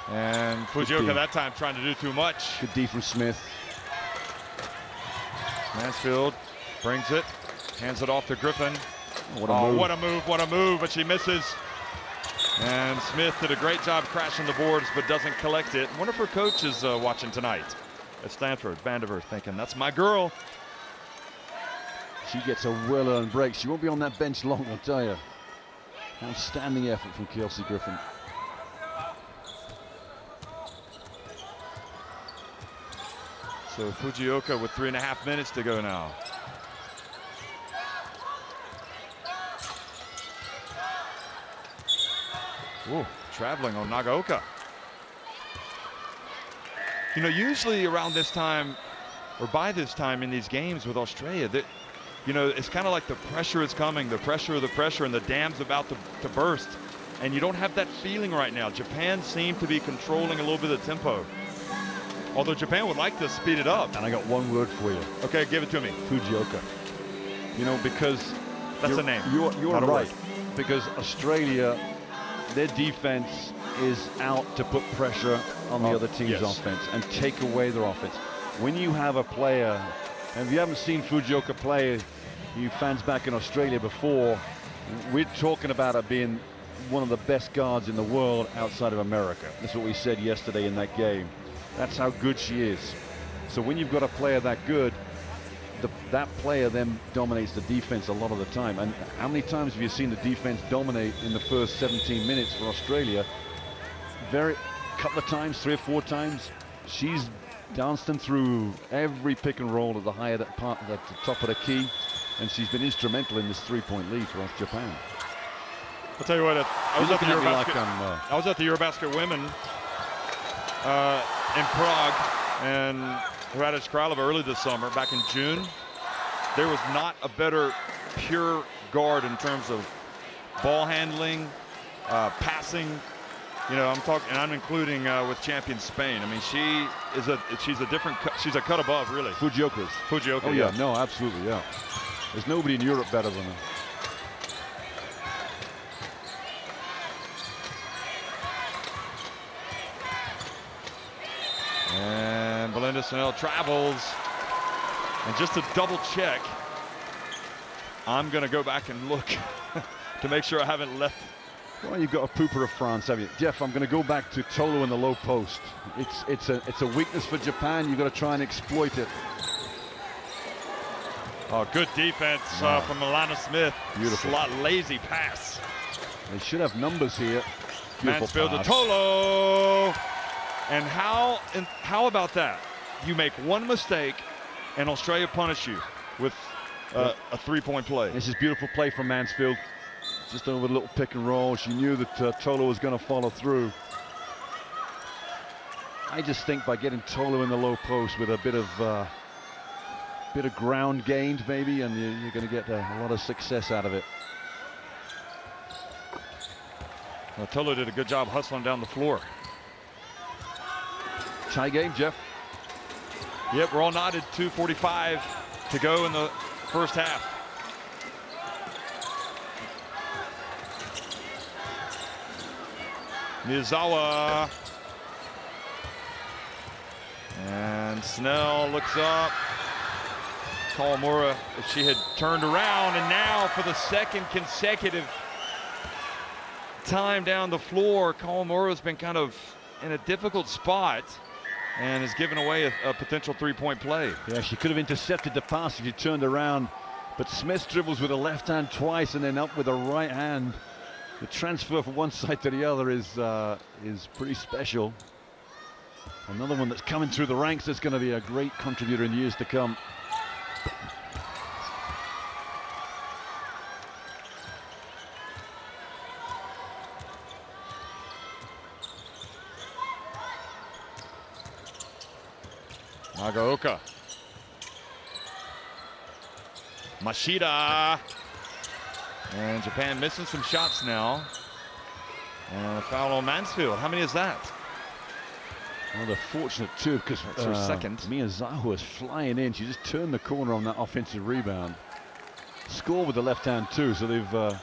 And Fujioka that time trying to do too much. Good D from Smith. Mansfield brings it, hands it off to Griffin. Oh, what a move, but she misses. And Smith did a great job crashing the boards, but doesn't collect it. One of her coaches watching tonight at Stanford, Vandiver, thinking, that's my girl. She gets a well-earned break. She won't be on that bench long, I'll tell you. Outstanding effort from Kelsey Griffin. So Fujioka with 3.5 minutes to go now. Ooh, traveling on Nagaoka. You know, usually around this time, or by this time in these games with Australia, that you know, it's kind of like the pressure is coming, the pressure, and the dam's about to burst. And you don't have that feeling right now. Japan seemed to be controlling a little bit of the tempo. Although Japan would like to speed it up. And I got one word for you. Okay, give it to me. Fujioka. You know, because that's a name. You're right. Because Australia, their defense is out to put pressure on the other team's offense and take away their offense. When you have a player, and if you haven't seen Fujioka play, you fans back in Australia before, we're talking about her being one of the best guards in the world outside of America. That's what we said yesterday in that game. That's how good she is. So when you've got a player that good, that player then dominates the defense a lot of the time. And how many times have you seen the defense dominate in the first 17 minutes for Australia? Couple of times, 3 or 4 times. She's danced them through every pick and roll at the higher part, at the top of the key, and she's been instrumental in this 3-point lead for Japan. I'll tell you what, I was at the Eurobasket women in Prague and Radich Kralova early this summer, back in June. There was not a better pure guard in terms of ball handling, passing. You know, I'm including with champion Spain. I mean, she's a cut above, really. Fujioka. Oh yeah, no, absolutely, yeah. There's nobody in Europe better than her. And Belinda Snell travels. And just to double check, I'm going to go back and look to make sure I haven't left. Well, you've got a pooper of France, have you? Jeff, I'm going to go back to Tolo in the low post. It's a weakness for Japan. You've got to try and exploit it. Oh, good defense from Alana Smith. Beautiful. Lazy pass. They should have numbers here. Mansfield to Tolo. And how about that? You make one mistake, and Australia punish you with a 3-point play. This is beautiful play from Mansfield. Just over a little pick and roll. She knew that Tolo was going to follow through. I just think by getting Tolo in the low post with a bit of ground gained, maybe, and you're going to get a lot of success out of it. Well, Tolo did a good job hustling down the floor. Tie game, Jeff. Yep, we're all knotted. 2:45 to go in the first half. Miyazawa. And Snell looks up. Kawamura, she had turned around, and now for the second consecutive time down the floor, Kawamura's been kind of in a difficult spot and has given away a potential 3-point play. Yeah, she could have intercepted the pass if she turned around, but Smith dribbles with a left hand twice and then up with a right hand. The transfer from one side to the other is pretty special. Another one that's coming through the ranks that's going to be a great contributor in years to come. Nagaoka. Mashida. And Japan missing some shots now. And a foul on Mansfield. How many is that? Well, they're fortunate too, because her second. Miyazawa is flying in. She just turned the corner on that offensive rebound. Score with the left hand too, so they've the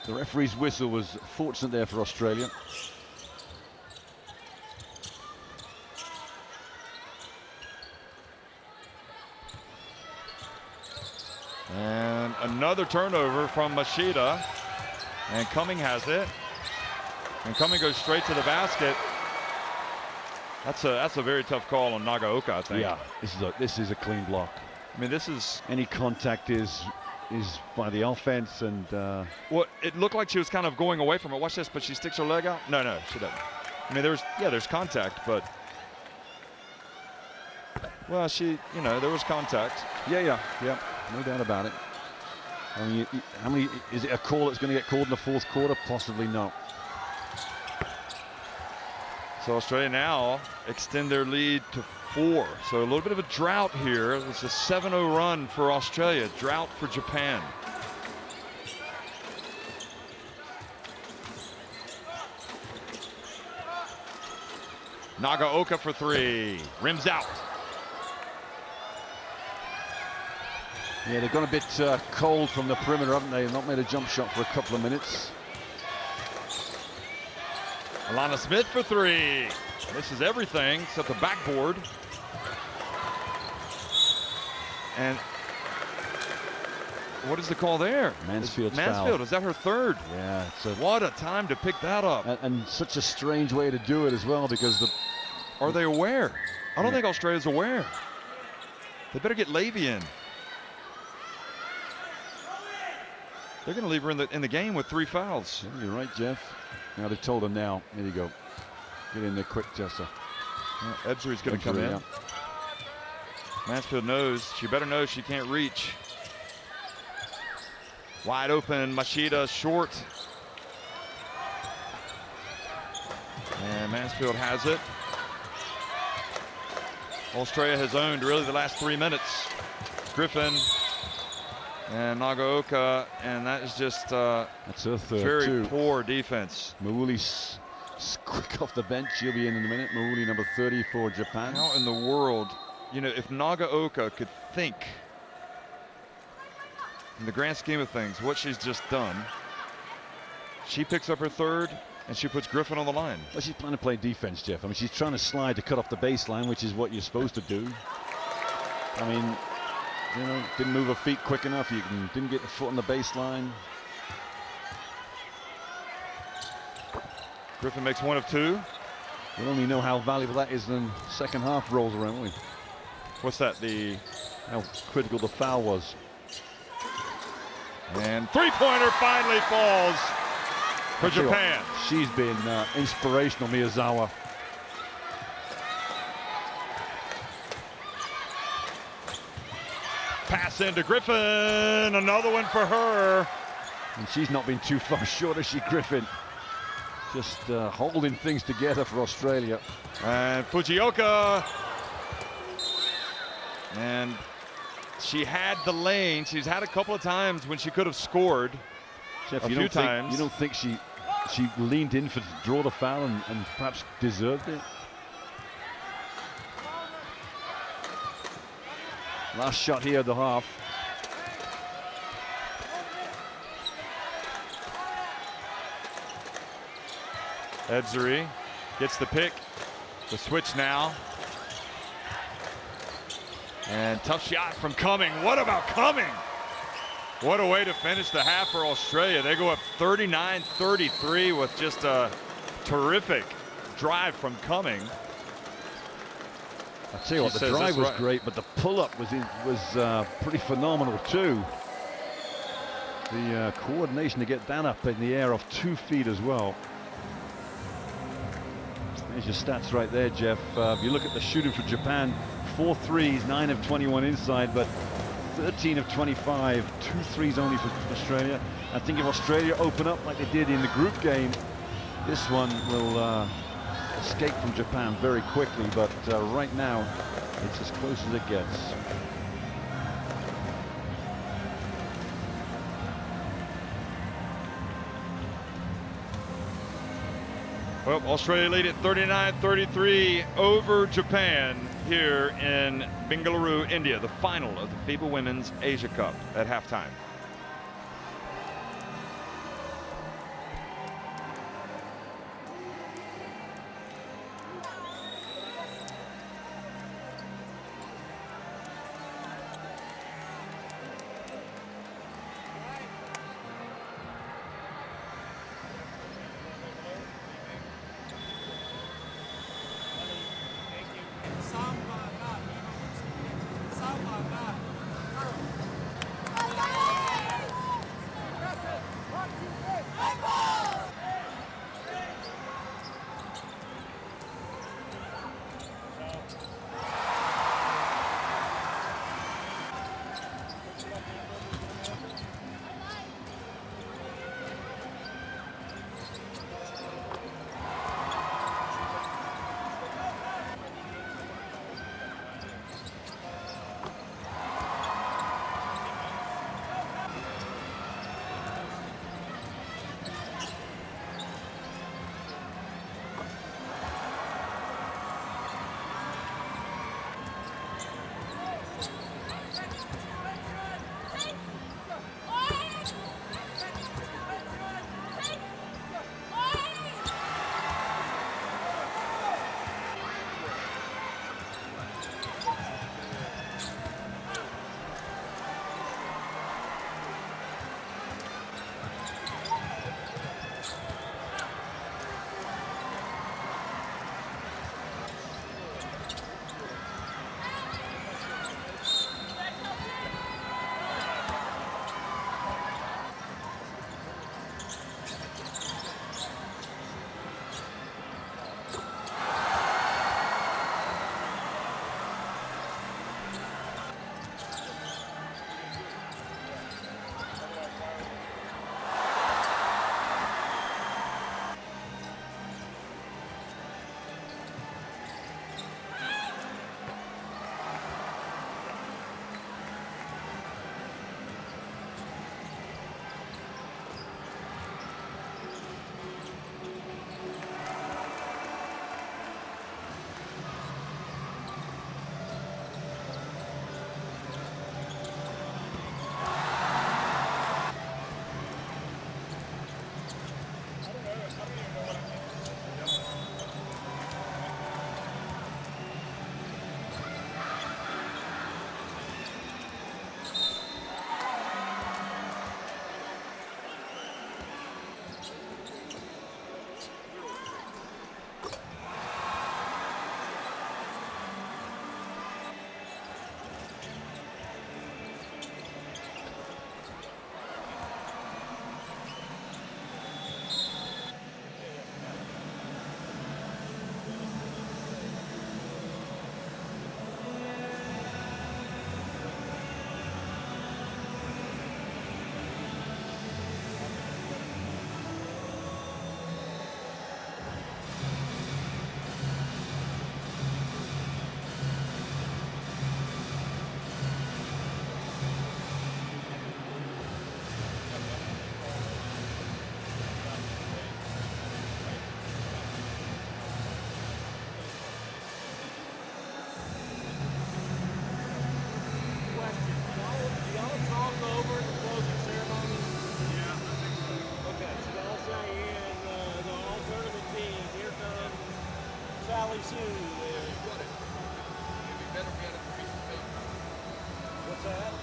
referee's whistle was fortunate there for Australia. And another turnover from Mashida, and Cumming has it, and Cumming goes straight to the basket. That's a very tough call on Nagaoka, I think. Yeah, this is a clean block. I mean, this is any contact is by the offense, and well, it looked like she was kind of going away from it. Watch this, but she sticks her leg out. No, she doesn't. I mean, there's contact, but well, there was contact. Yeah, no doubt about it. I mean, how many is it a call that's going to get called in the fourth quarter? Possibly not. So Australia now extend their lead to 4. So a little bit of a drought here. It's a 7-0 run for Australia, drought for Japan. Nagaoka for 3, rims out. Yeah, they've gone a bit cold from the perimeter, haven't they? Not made a jump shot for a couple of minutes. Alana Smith for 3. This is everything except the backboard. And what is the call there? Mansfield's Mansfield, foul. is that her 3rd? Yeah, it's What a time to pick that up. and such a strange way to do it as well, because Are they aware? I don't think Australia's aware. They better get Levy in. They're going to leave her in the game with 3 fouls. Yeah, you're right, Jeff. Now they've told her now. Here you go. Get in there quick, Jessa. Ebzery's going to come in. Yeah. Mansfield knows. She better know she can't reach. Wide open, Machida short. And Mansfield has it. Australia has owned really the last 3 minutes. Griffin and Nagaoka, and that is just That's her 3rd very too. poor defense. Mawuli's quick off the bench. She'll be in a minute. Mawuli, number 30 for Japan. How in the world, you know, if Nagaoka could think in the grand scheme of things what she's just done, she picks up her 3rd and she puts Griffin on the line. Well, she's planning to play defense, Jeff. I mean, she's trying to slide to cut off the baseline, which is what you're supposed to do. I mean, you know, didn't move her feet quick enough. Didn't get the foot on the baseline. Griffin makes 1 of 2. We'll only know how valuable that is when second half rolls around, won't we? What's that? How critical the foul was. And 3-pointer finally falls for Japan. She's been inspirational, Miyazawa. Pass into Griffin, another one for her. And she's not been too far short, has she, Griffin? Just holding things together for Australia. And Fujioka. And she had the lane. She's had a couple of times when she could have scored. Jeff, a few times. You don't think she leaned in to draw the foul and perhaps deserved it? Last shot here at the half. Ebzery gets the pick. The switch now. And tough shot from Cumming. What about Cumming? What a way to finish the half for Australia. They go up 39-33 with just a terrific drive from Cumming. I'll tell you what, the drive was great, but the pull-up was pretty phenomenal too. The coordination to get that up in the air off 2 feet as well. There's your stats right there, Jeff. If you look at the shooting for Japan, 4 threes, 9 of 21 inside, but 13 of 25, 2 threes only for Australia. I think if Australia open up like they did in the group game, this one will escape from Japan very quickly, but right now it's as close as it gets. Well, Australia lead at 39-33 over Japan here in Bengaluru, India, the final of the FIBA Women's Asia Cup at halftime. soon. What's that?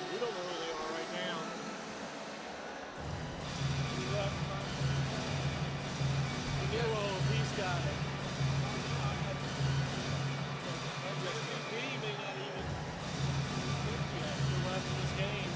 We don't know who they are right now. He's got it. He may not even 50 after left in this game.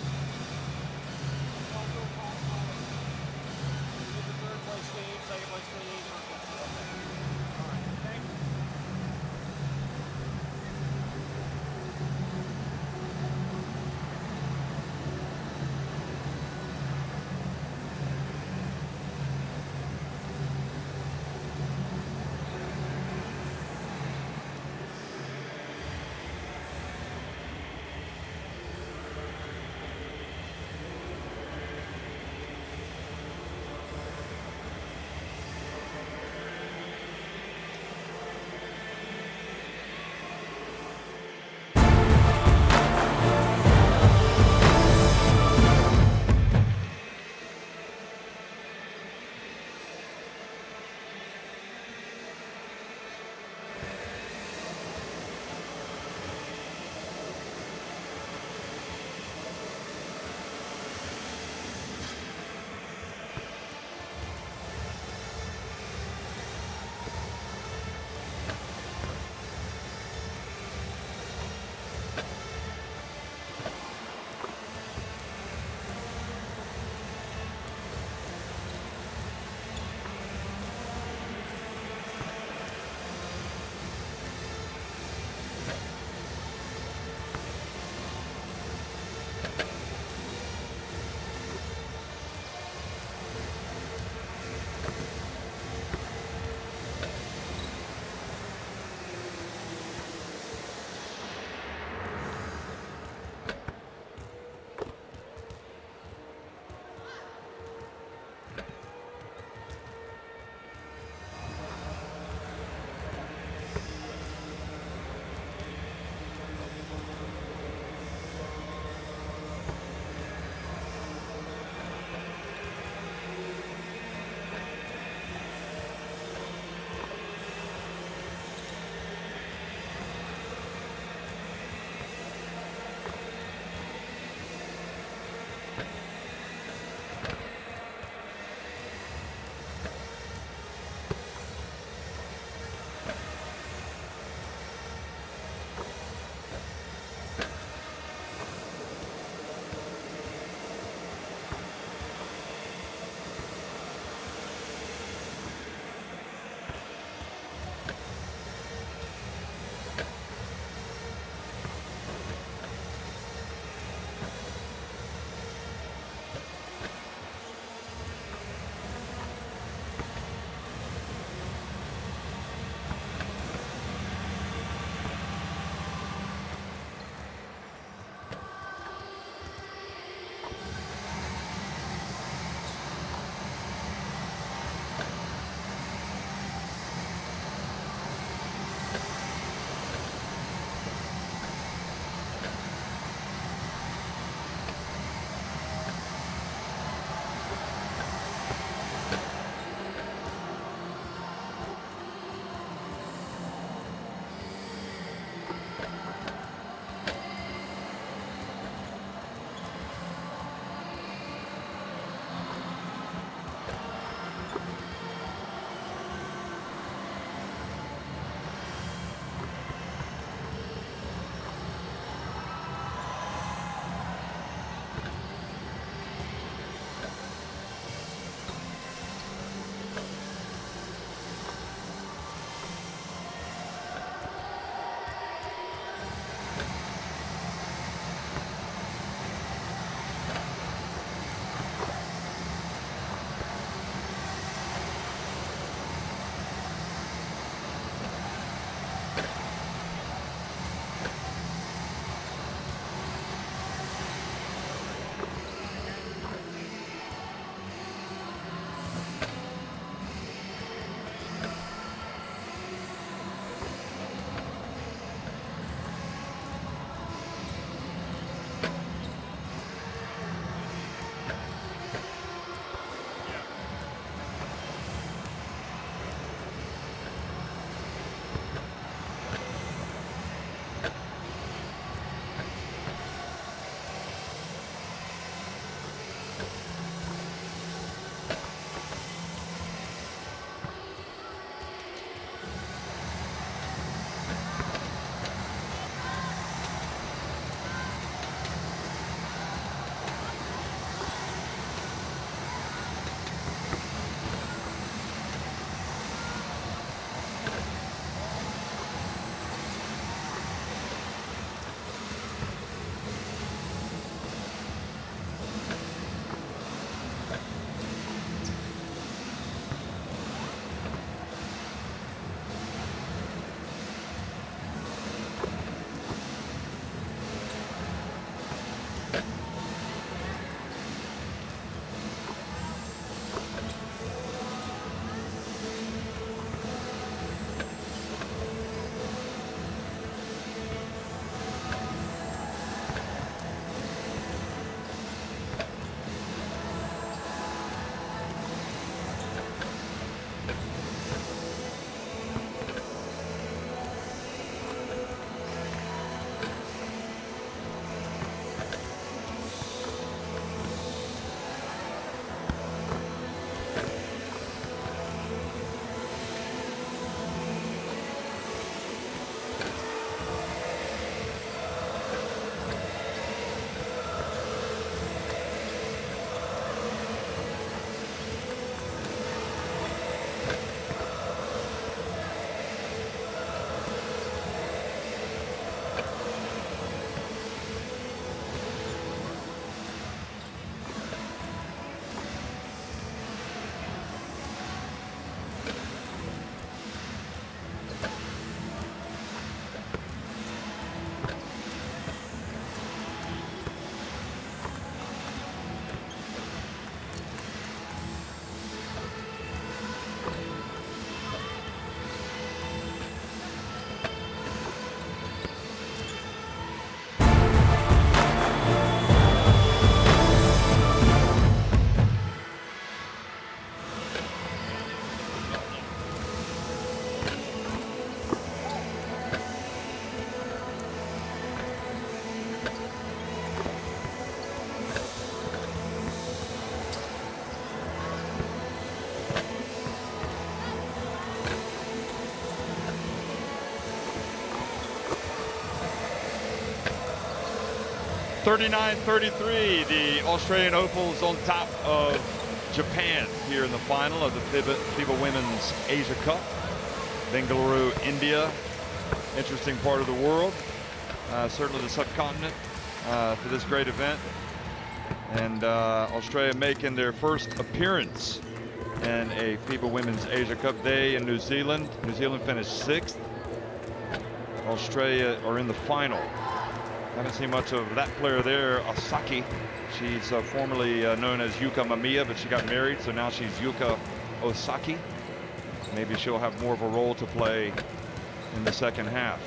39-33, the Australian Opals on top of Japan here in the final of the FIBA Women's Asia Cup. Bengaluru, India, interesting part of the world, certainly the subcontinent for this great event. And Australia making their first appearance in a FIBA Women's Asia Cup day in New Zealand. New Zealand finished 6th. Australia are in the final. Haven't seen much of that player there, Osaki. She's formerly known as Yuka Mamiya, but she got married, so now she's Yuka Osaki. Maybe she'll have more of a role to play in the second half.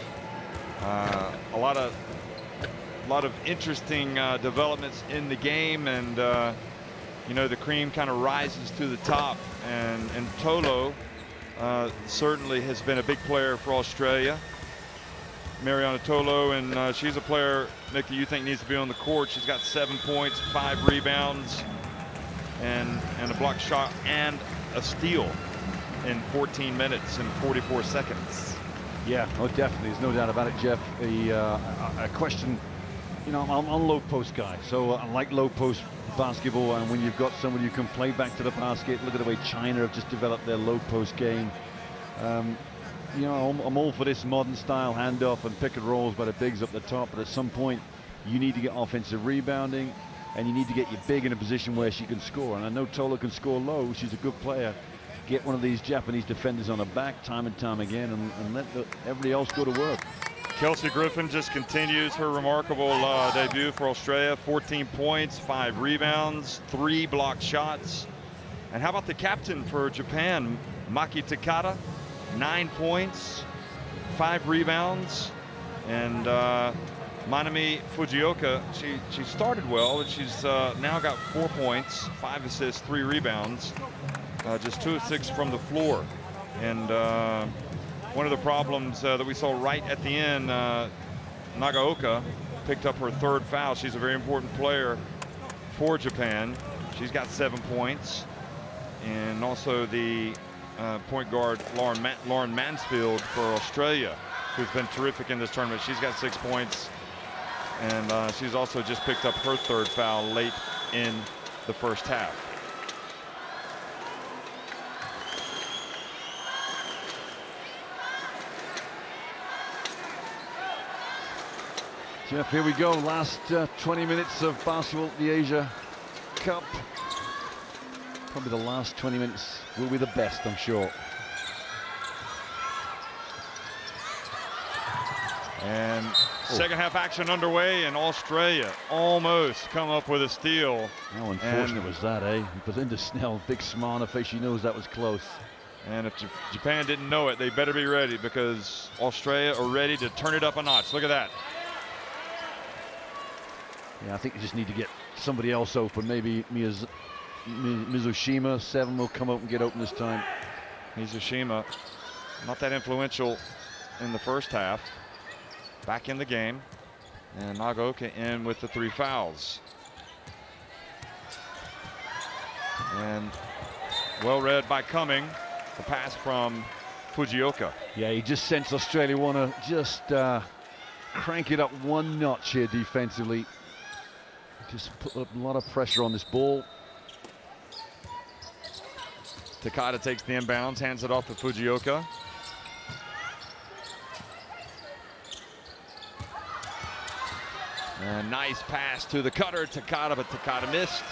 A lot of interesting developments in the game, and you know, the cream kind of rises to the top, and Tolo certainly has been a big player for Australia. Mariana Tolo, and she's a player, Nick, that you think needs to be on the court. She's got 7 points, 5 rebounds, and a block shot and a steal in 14 minutes and 44 seconds. Yeah, oh, definitely. There's no doubt about it, Jeff. A question, you know, I'm a low post guy, so I like low post basketball, and when you've got somebody who can play back to the basket, look at the way China have just developed their low post game. You know, I'm all for this modern style handoff and pick and rolls by the bigs up the top, but at some point you need to get offensive rebounding, and you need to get your big in a position where she can score. And I know Tolo can score low. She's a good player. Get one of these Japanese defenders on her back time and time again, and let everybody else go to work. Kelsey Griffin just continues her remarkable debut for Australia. 14 points, 5 rebounds, 3 blocked shots. And how about the captain for Japan, Maki Takada? 9 points, 5 rebounds, and Manami Fujioka, she started well, but she's now got 4 points, 5 assists, 3 rebounds, just 2 of 6 from the floor. And one of the problems that we saw right at the end, Nagaoka picked up her 3rd foul. She's a very important player for Japan. She's got 7 points, and also the point guard Lauren Mansfield for Australia, who's been terrific in this tournament. She's got 6 points, and she's also just picked up her 3rd foul late in the first half. Jeff, here we go. Last 20 minutes of basketball at the Asia Cup. Probably the last 20 minutes will be the best, I'm sure. And second half action underway, and Australia almost come up with a steal. How unfortunate was that, eh? Belinda Snell, big smile on her face. She knows that was close. And if Japan didn't know it, they better be ready, because Australia are ready to turn it up a notch. Look at that. Yeah, I think you just need to get somebody else open. Maybe Mizushima. 7 will come up and get open this time. Mizushima, not that influential in the first half. Back in the game. And Nagaoka in with the 3 fouls. And well read by Cumming. The pass from Fujioka. Yeah, he just sensed Australia want to just crank it up 1 notch here defensively. Just put a lot of pressure on this ball. Takada takes the inbounds, hands it off to Fujioka. And nice pass to the cutter, Takada, but Takada missed.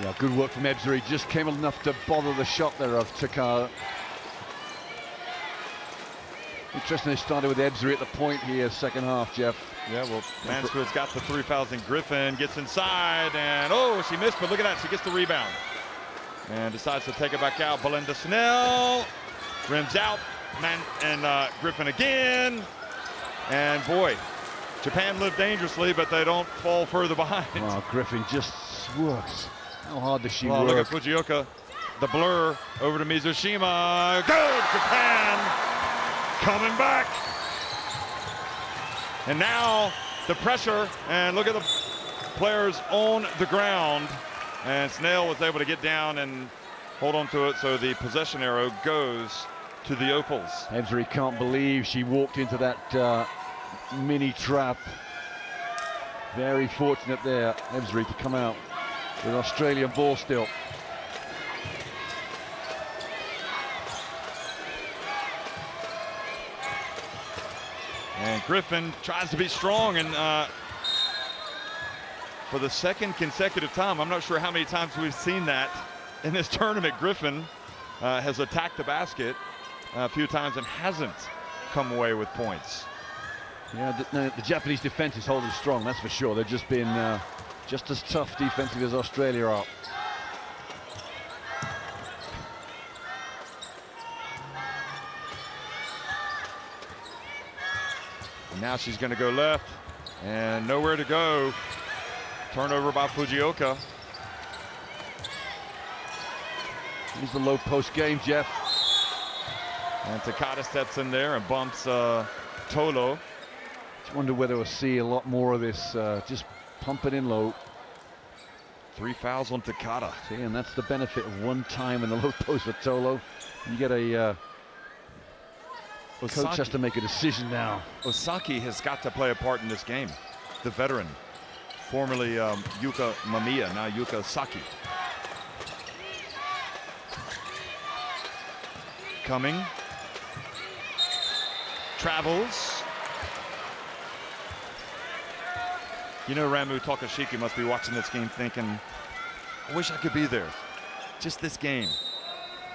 Yeah, good work from Ebsary. Just came enough to bother the shot there of Takada. Interesting, they started with Ebsary at the point here, second half, Jeff. Yeah, well, Mansfield's got the 3 fouls, and Griffin gets inside, and oh, she missed, but look at that, she gets the rebound. And decides to take it back out. Belinda Snell rims out, Griffin again. And boy, Japan lived dangerously, but they don't fall further behind. Wow, Griffin just works. How hard does she work? Look at Fujioka, the blur over to Mizushima. Good, Japan coming back. And now the pressure, and look at the players on the ground. And Snell was able to get down and hold on to it, so the possession arrow goes to the Opals. Ebsary can't believe she walked into that mini trap. Very fortunate there, Ebsri, to come out with Australian ball still. And Griffin tries to be strong, and for the second consecutive time, I'm not sure how many times we've seen that in this tournament. Griffin has attacked the basket a few times and hasn't come away with points. Yeah, the Japanese defense is holding strong, that's for sure. They've just been just as tough defensively as Australia are. And now she's going to go left, and nowhere to go. Turnover by Fujioka. Here's the low post game, Jeff. And Takata steps in there and bumps Tolo. Just wonder whether we'll see a lot more of this, just pump it in low. 3 fouls on Takata. See, and that's the benefit of one time in the low post for Tolo. You get a coach has to make a decision now. Osaki has got to play a part in this game. The veteran, formerly Yuka Mamiya, now Yuka Saki. Coming. Travels. You know, Ramu Takashiki must be watching this game thinking, I wish I could be there. Just this game.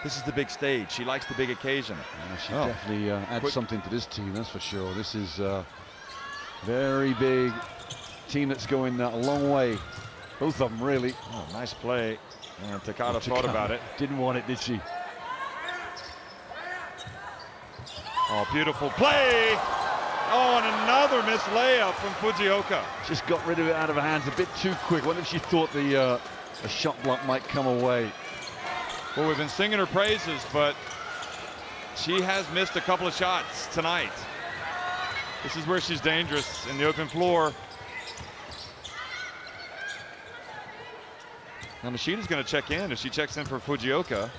This is the big stage. She likes the big occasion. Yeah, she definitely adds something to this team, that's for sure. This is a very big team that's going a long way. Both of them, really. Oh, nice play. And Takata thought about it. Didn't want it, did she? Oh, beautiful play. Oh, and another missed layup from Fujioka. Just got rid of it out of her hands a bit too quick. Wonder if she thought the shot block might come away. Well, we've been singing her praises, but she has missed a couple of shots tonight. This is where she's dangerous, in the open floor. Now Machina's going to check in. If she checks in for Fujioka.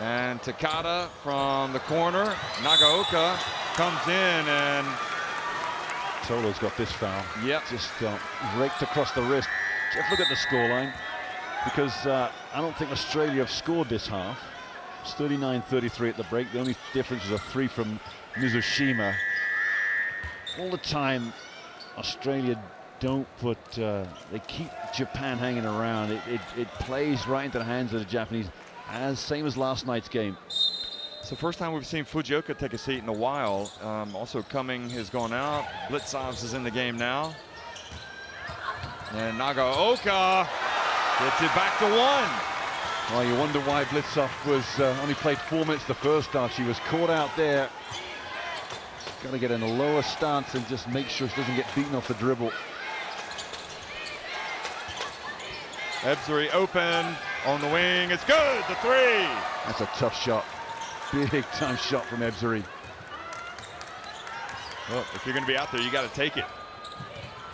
And Takata from the corner. Nagaoka comes in, and Tolo's got this foul. Yep. Just raked across the wrist. Just look at the scoreline, because I don't think Australia have scored this half. It's 39-33 at the break. The only difference is a 3 from Mizushima. All the time, Australia don't put, they keep Japan hanging around. It plays right into the hands of the Japanese, same as last night's game. It's the first time we've seen Fujioka take a seat in a while. Also, Cumming has gone out. Blitzovs is in the game now. And Nagaoka gets it back to 1. Well, you wonder why Blitzov was only played 4 minutes the first half. She was caught out there. Got to get in a lower stance and just make sure she doesn't get beaten off the dribble. Ebsri open on the wing. It's good. The 3. That's a tough shot. Big time shot from Ebsri. Well, if you're going to be out there, you got to take it.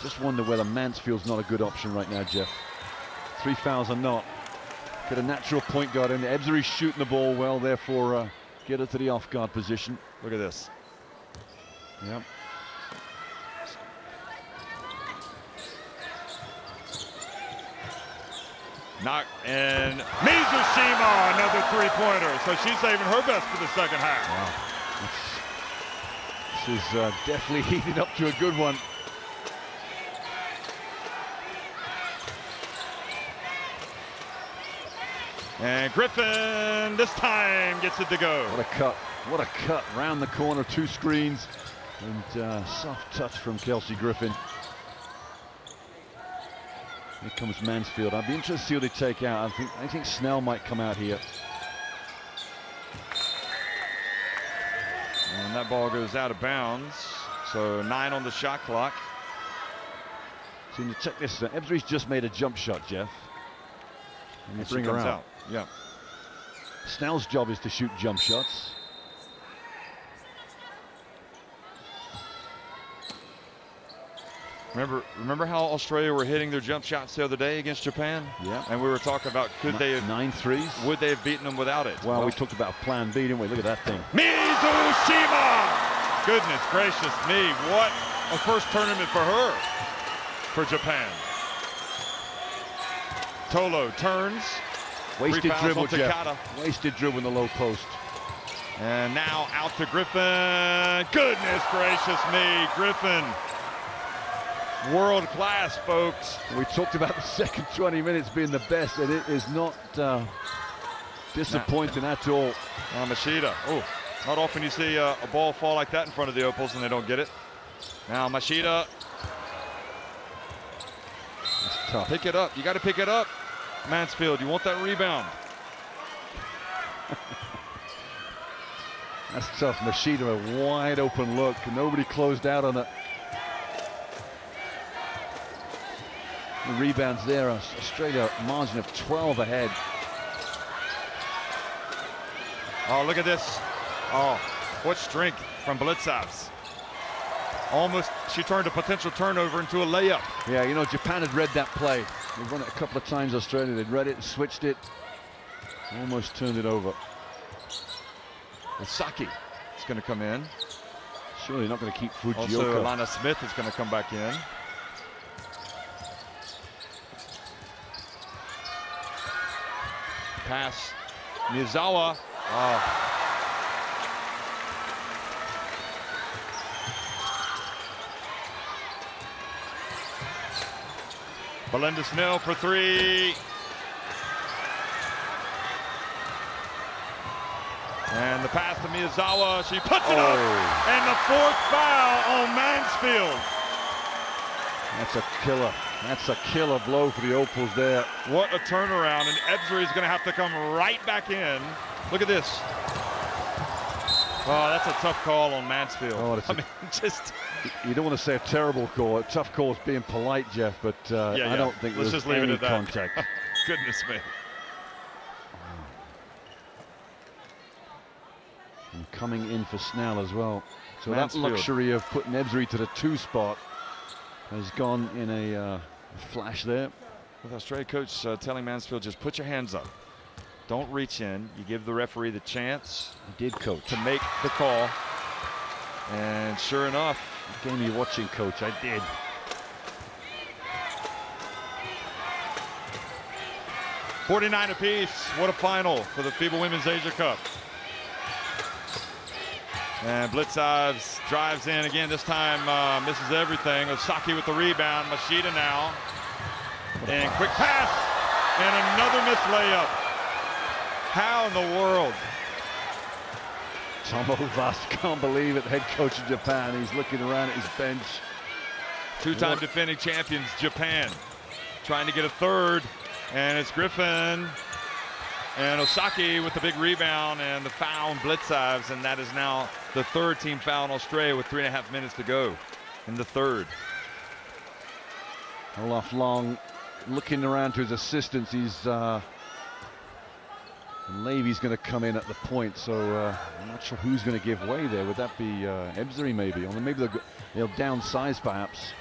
Just wonder whether Mansfield's not a good option right now, Jeff. 3 fouls are not. Get a natural point guard in. Ebsri's shooting the ball well, therefore get her to the off guard position. Look at this. Yep. And Mizushima, another 3-pointer. So she's saving her best for the second half. Wow. This is definitely heated up to a good one. And Griffin this time gets it to go. What a cut. What a cut. Round the corner, 2 screens. And soft touch from Kelsey Griffin. Here comes Mansfield. I'd be interested to see what they take out. I think Snell might come out here. And that ball goes out of bounds. So 9 on the shot clock. So you check this. Ebsri's just made a jump shot, Jeff. And you She bring her comes out. Yeah. Snell's job is to shoot jump shots. Remember how Australia were hitting their jump shots the other day against Japan? Yeah. And we were talking about could they have 9 threes. Would they have beaten them without it? Well, we talked about plan B, didn't we? Look at that thing. Mizushima! Goodness gracious me, what a first tournament for her. for Japan. Tolo turns. Wasted dribble, to Jeff. Kata. Wasted dribble in the low post. And now out to Griffin. Goodness gracious me, Griffin. World class, folks. We talked about the second 20 minutes being the best, and it is not disappointing at all. Machida. Oh, not often you see a ball fall like that in front of the Opals and they don't get it. Now Machida. It's tough. Pick it up. You got to pick it up, Mansfield. You want that rebound. That's tough. Machida, a wide open look. Nobody closed out on it. The rebounds there. Australia margin of 12 ahead. Oh, look at this. Oh, what strength from Blitzavs. Almost, she turned a potential turnover into a layup. Yeah, you know, Japan had read that play. They've run it a couple of times, Australia. They'd read it, switched it, almost turned it over. Saki is going to come in. Surely not going to keep Fujioka. Also, Alana Smith is going to come back in. Pass, Miyazawa. Oh. Belinda Snell for three. And the pass to Miyazawa, she puts it up. And the fourth foul on Mansfield. That's a killer. That's a killer blow for the Opals there. What a turnaround, and Ebsbury is going to have to come right back in. Look at this. Oh, that's a tough call on Mansfield. Oh, I mean, just... You don't want to say a terrible call. A tough call is being polite, Jeff, but I don't think Let's there's just leave any it at that. contact. Goodness me. And coming in for Snell as well. So Mansfield. that luxury of putting Ebsbury to the 2 spot has gone in a flash there. With Australia coach telling Mansfield, just put your hands up. Don't reach in. You give the referee the chance. He did, coach. To make the call. And sure enough. Game you're watching, coach. I did. $49 apiece. What a final for the FIBA Women's Asia Cup. And Blitzavs drives in again. This time misses everything. Osaki with the rebound. Machida now. And quick pass. And another missed layup. How in the world? Tomo Vas can't believe it. Head coach of Japan. He's looking around at his bench. Two-time defending champions, Japan. Trying to get a third. And it's Griffin. And Osaki with the big rebound and the foul on Blitzavs. And that is now the third team foul in Australia with 3.5 minutes to go in the third. Olaf Long looking around to his assistants. He's Levy's going to come in at the point, so I'm not sure who's going to give way there. Would that be Ebsbury maybe? Or maybe they'll downsize perhaps.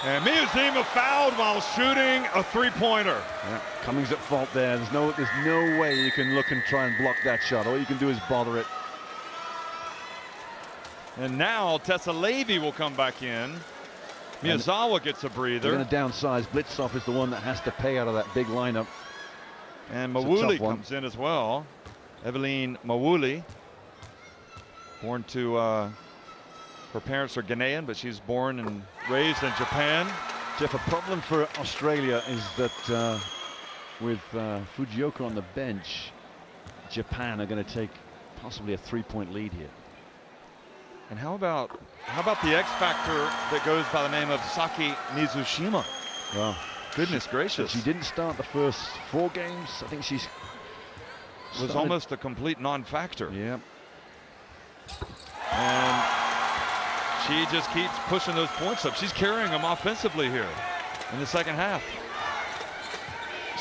And Miyazima fouled while shooting a three-pointer. Yeah, Cummings at fault there. There's no way you can look and try and block that shot. All you can do is bother it. And now Tessa Levy will come back in. Miyazawa gets a breather. They're going to downsize. Blitzhoff is the one that has to pay out of that big lineup. And Mawuli comes in as well. Eveline Mawuli, born to, her parents are Ghanaian, but she's born and raised in Japan. Jeff, a problem for Australia is that with Fujioka on the bench, Japan are going to take possibly a 3-point lead here. And how about the X factor that goes by the name of Saki Mizushima? Well, goodness gracious. She didn't start the first 4 games. I think she's was almost a complete non-factor. Yeah. And she just keeps pushing those points up. She's carrying them offensively here in the second half.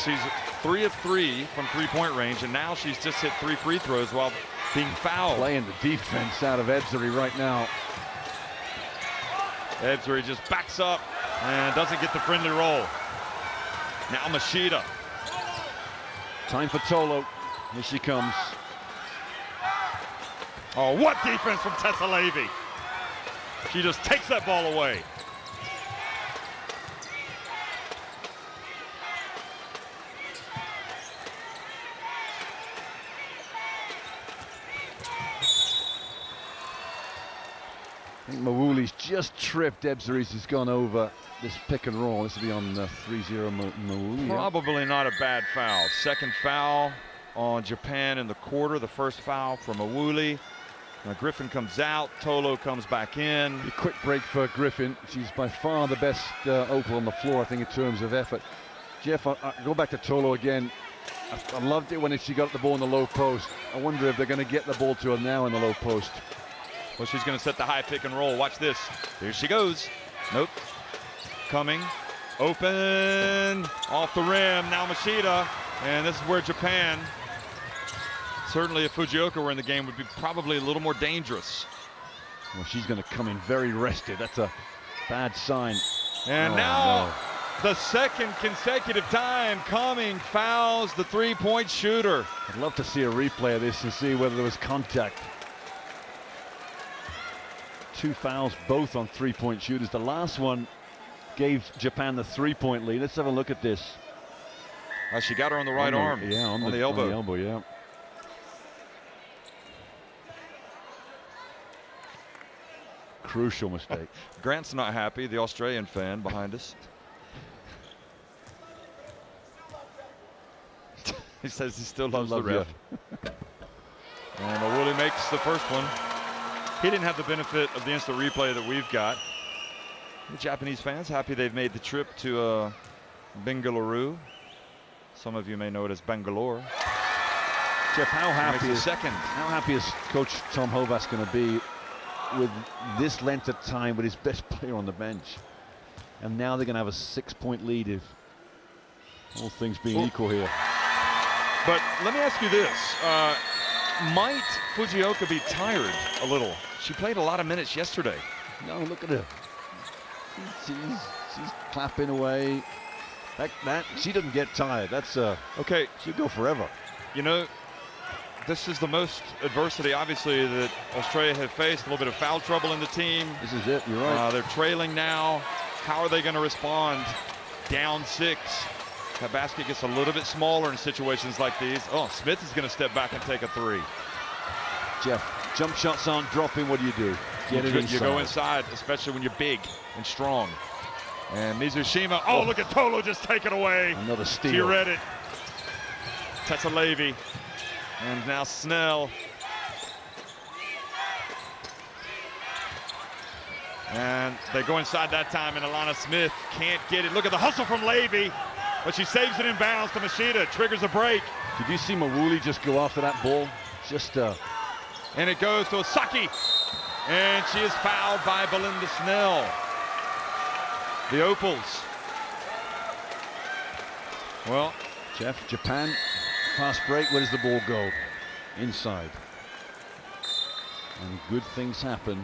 She's 3 of 3 from 3-point range, and now she's just hit 3 free throws while being fouled. Playing the defense out of Ebsbury right now. Ebsbury just backs up and doesn't get the friendly roll. Now Machida. Time for Tolo. Here she comes. Oh, what defense from Tessa Levy. She just takes that ball away. I think Mawuli's just tripped Ebzeris. He's gone over this pick and roll. This will be on 3-0 Mawuli. Probably not a bad foul. Second foul on Japan in the quarter. The first foul for Mawuli. Griffin comes out. Tolo comes back in. A quick break for Griffin. She's by far the best opal on the floor, I think, in terms of effort. Jeff, I go back to Tolo again. I loved it when she got the ball in the low post. I wonder if they're going to get the ball to her now in the low post. Well, she's going to set the high pick and roll. Watch this. Here she goes. Nope. Coming. Open. Off the rim. Now Machida. And this is where Japan, certainly if Fujioka were in the game, would be probably a little more dangerous. Well, she's going to come in very rested. That's a bad sign. And now the second consecutive time Cumming fouls the three-point shooter. I'd love to see a replay of this and see whether there was contact. 2 fouls, both on three-point shooters. The last one gave Japan the three-point lead. Let's have a look at this. She got her on the right arm. Yeah, on the elbow. On the elbow, yeah. Crucial mistake. Grant's not happy, the Australian fan behind us. He says he still loves the ref. And Mawuli makes the first one. He didn't have the benefit of the instant replay that we've got. The Japanese fans happy they've made the trip to Bengaluru. Some of you may know it as Bangalore. Jeff, how happy is Coach Tom Hovas going to be with this length of time with his best player on the bench? And now they're going to have a 6-point lead if all things being equal here. But let me ask you this. Might Fujioka be tired a little? She played a lot of minutes yesterday. No, look at her. She's clapping away. That she doesn't get tired. That's okay. She'll go forever. You know, this is the most adversity, obviously, that Australia have faced. A little bit of foul trouble in the team. This is it. You're right. They're trailing now. How are they going to respond? Down 6. That basket gets a little bit smaller in situations like these. Oh, Smith is going to step back and take a 3. Jeff, jump shots aren't dropping. What do? Get it inside. You go inside, especially when you're big and strong. And Mizushima, look at Tolo just take it away. Another steal. She read it. Tetsalevi. And now Snell. And they go inside that time, and Alana Smith can't get it. Look at the hustle from Levy. But she saves it in bounds to Machida. Triggers a break. Did you see Mawuli just go after that ball? Just and it goes to Osaki. And she is fouled by Belinda Snell. The Opals. Well, Jeff, Japan, fast break. Where does the ball go? Inside. And good things happen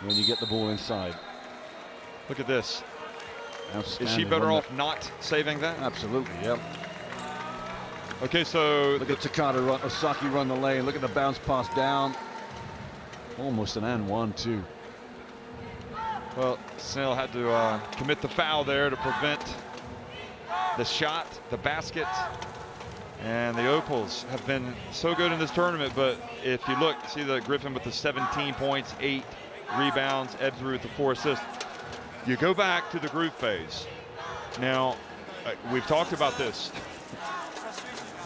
when you get the ball inside. Look at this. Is she better off not saving that? Absolutely, yep. Okay, so look at Takada Osaki run the lane. Look at the bounce pass down. Almost an and 1, too. Well, Snell had to commit the foul there to prevent the shot, the basket. And the Opals have been so good in this tournament, but if you look, see the Griffin with the 17 points, 8 rebounds, Ebzeru with the 4 assists. You go back to the group phase. Now, we've talked about this.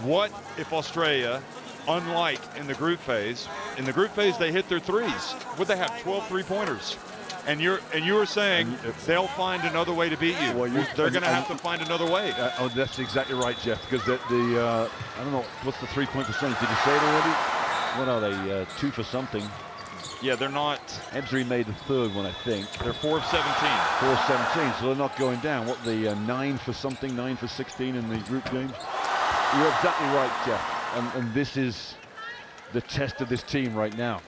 What if Australia, unlike in the group phase they hit their threes? Would they have 12 three-pointers? And you were saying they'll find another way to beat you. Well, they're going to have to find another way. That's exactly right, Jeff. Because I don't know what's the three-point percentage. Did you say it already? What are they? 2 for something. Yeah, they're not. Ebzeru made the 3rd one, I think. They're 4 of 17. 4 of 17, so they're not going down. What, the 9 for something, 9 for 16 in the group games? You're exactly right, Jeff. And this is the test of this team right now.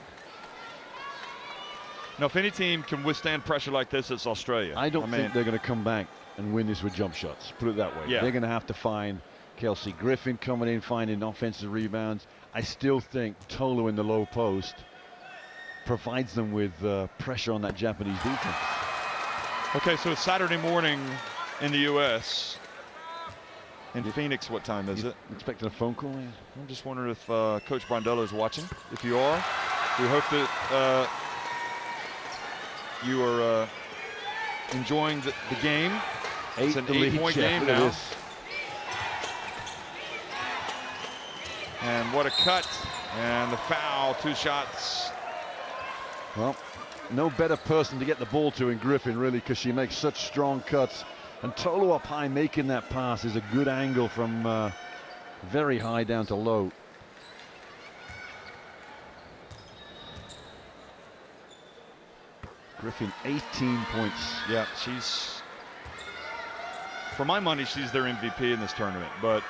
Now, if any team can withstand pressure like this, it's Australia. I don't think they're going to come back and win this with jump shots. Put it that way. Yeah. They're going to have to find Kelsey Griffin coming in, finding offensive rebounds. I still think Tolo in the low post provides them with pressure on that Japanese defense. Okay, so it's Saturday morning in the U.S. In Phoenix, what time is it? Expecting a phone call? Yeah. I'm just wondering if Coach Brondello is watching. If you are, we hope that you are enjoying the game. It's an 8-point game now. And what a cut. And the foul, 2 shots. Well, no better person to get the ball to in Griffin, really, because she makes such strong cuts. And Tolo up high making that pass is a good angle from very high down to low. Griffin, 18 points. Yeah, she's, for my money, she's their MVP in this tournament. But,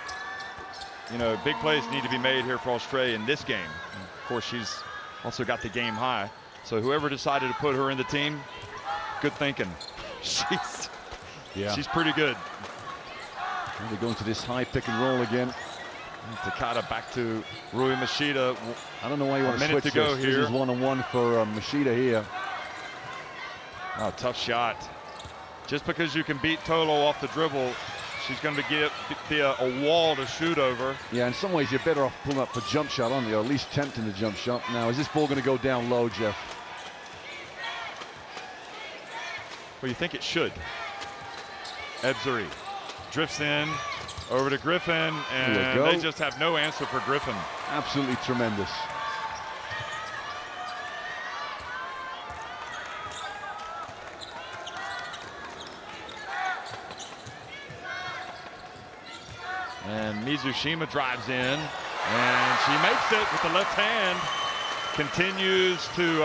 you know, big plays need to be made here for Australia in this game. And of course, she's also got the game high. So whoever decided to put her in the team, good thinking. She's pretty good. And they go into this high pick and roll again. Takada back to Rui Machida. I don't know why you want to switch to go this. here. This is one-on-one for Machida here. Oh, tough shot. Just because you can beat Tolo off the dribble, she's going to be a wall to shoot over. Yeah, in some ways you're better off pulling up for jump shot, aren't you? Or at least tempting the jump shot. Now, is this ball going to go down low, Jeff? Well, you think it should. Ebzeri drifts in over to Griffin, and they just have no answer for Griffin. Absolutely tremendous. And Mizushima drives in, and she makes it with the left hand. Continues to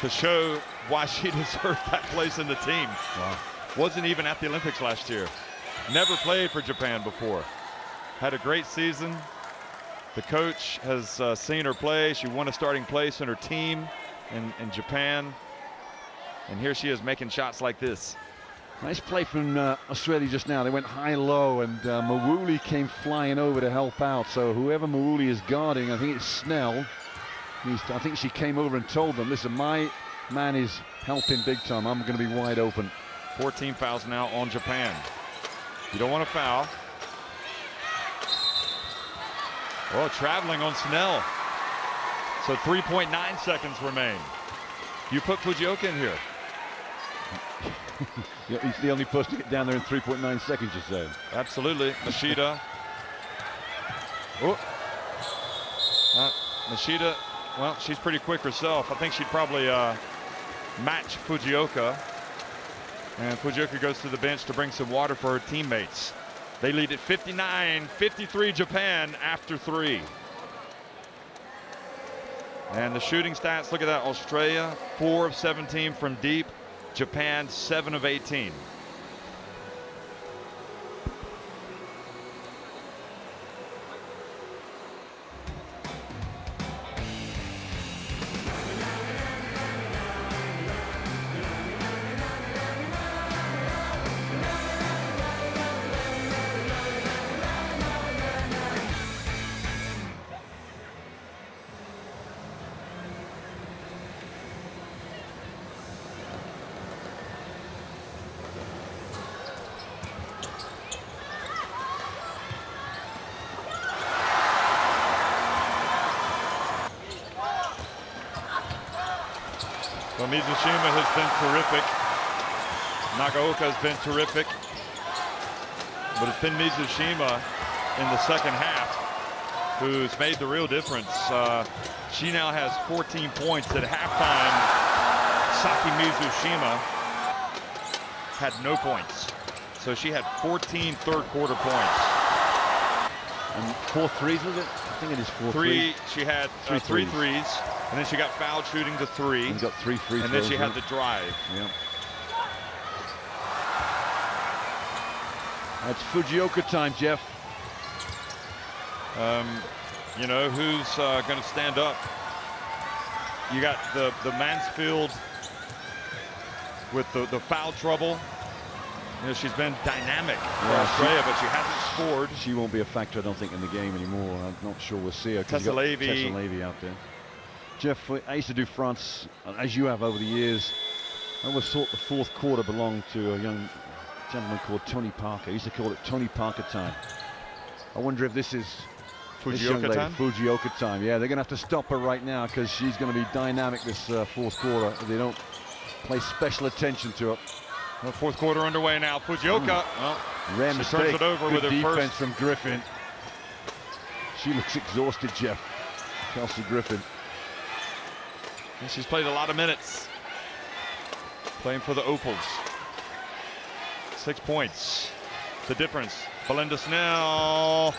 show why she deserved that place in the team. Wow. Wasn't even at the Olympics last year. Never played for Japan before. Had a great season. The coach has seen her play. She won a starting place in her team in Japan. And here she is making shots like this. Nice play from Australia just now. They went high-low, and Mawuli came flying over to help out. So whoever Mawuli is guarding, I think it's Snell. I think she came over and told them, listen, my man is helping big time. I'm going to be wide open. 14 fouls now on Japan. You don't want to foul. Oh, traveling on Snell. So 3.9 seconds remain. You put Fujioka in here. He's the only person to get down there in 3.9 seconds, you say. Absolutely. Machida. Oh. Machida, well, she's pretty quick herself. I think she'd probably match Fujioka. And Fujioka goes to the bench to bring some water for her teammates. They lead at 59-53 Japan after 3. And the shooting stats, look at that. Australia, 4 of 17 from deep. Japan, 7 of 18. Well, Mizushima has been terrific. Nagaoka has been terrific. But it's been Mizushima in the second half who's made the real difference. She now has 14 points at halftime. Saki Mizushima had no points. So she had 14 third quarter points. And 4 threes, was it? I think it is 4 3. She had 3 threes. threes. And then she got fouled shooting the 3. And got 3 free and throws. then she had the drive. Yeah. That's Fujioka time, Jeff. You know, who's going to stand up? You got the Mansfield with the foul trouble. You know, she's been dynamic for Australia, but she hasn't scored. She won't be a factor, I don't think, in the game anymore. I'm not sure we'll see her. Tessa Levy out there. Jeff, I used to do France, as you have over the years. I always thought the fourth quarter belonged to a young gentleman called Tony Parker. I used to call it Tony Parker time. I wonder if this is Fujioka time? Fujioka time. Yeah, they're going to have to stop her right now because she's going to be dynamic this fourth quarter if they don't play special attention to her. Well, fourth quarter underway now. Fujioka. Rare she mistake. turns it over Good with her defense first. from Griffin. She looks exhausted, Jeff. Kelsey Griffin. And she's played a lot of minutes. Playing for the Opals. 6 points. The difference. Belinda Snell.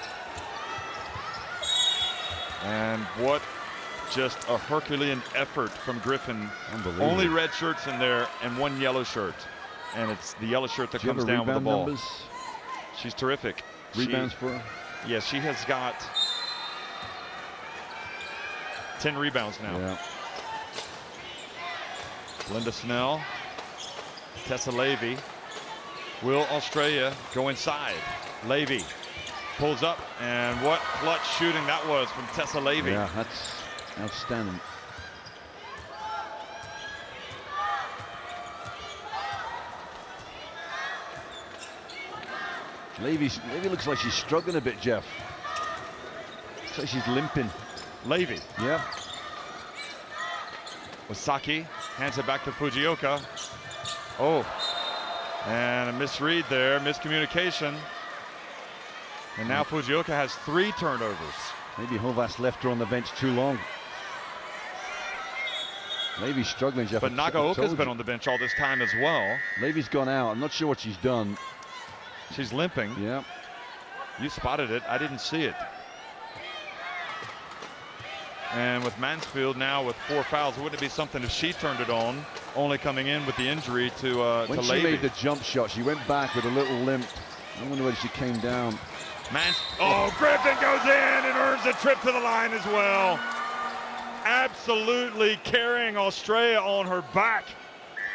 And what just a Herculean effort from Griffin. Unbelievable. Only red shirts in there and one yellow shirt. And it's the yellow shirt that comes down with the ball. Numbers? She's terrific. Rebounds for her? Yes, she has got 10 rebounds now. Yeah. Linda Snell, Tessa Levy. Will Australia go inside? Levy pulls up, and what clutch shooting that was from Tessa Levy. Yeah, that's outstanding. Levy looks like she's struggling a bit, Jeff. Looks like she's limping. Levy. Yeah. Wasaki hands it back to Fujioka. Oh, and a misread there, miscommunication. And now Fujioka has 3 turnovers. Maybe Hovas left her on the bench too long. Levy's struggling, Jeff. But Nagaoka's been on the bench all this time as well. Levy's gone out. I'm not sure what she's done. She's limping. Yeah. You spotted it. I didn't see it. And with Mansfield now with 4 fouls, wouldn't it be something if she turned it on, only coming in with the injury to Levy? When she made the jump shot, she went back with a little limp. I wonder whether she came down. Griffin goes in and earns a trip to the line as well. Absolutely carrying Australia on her back.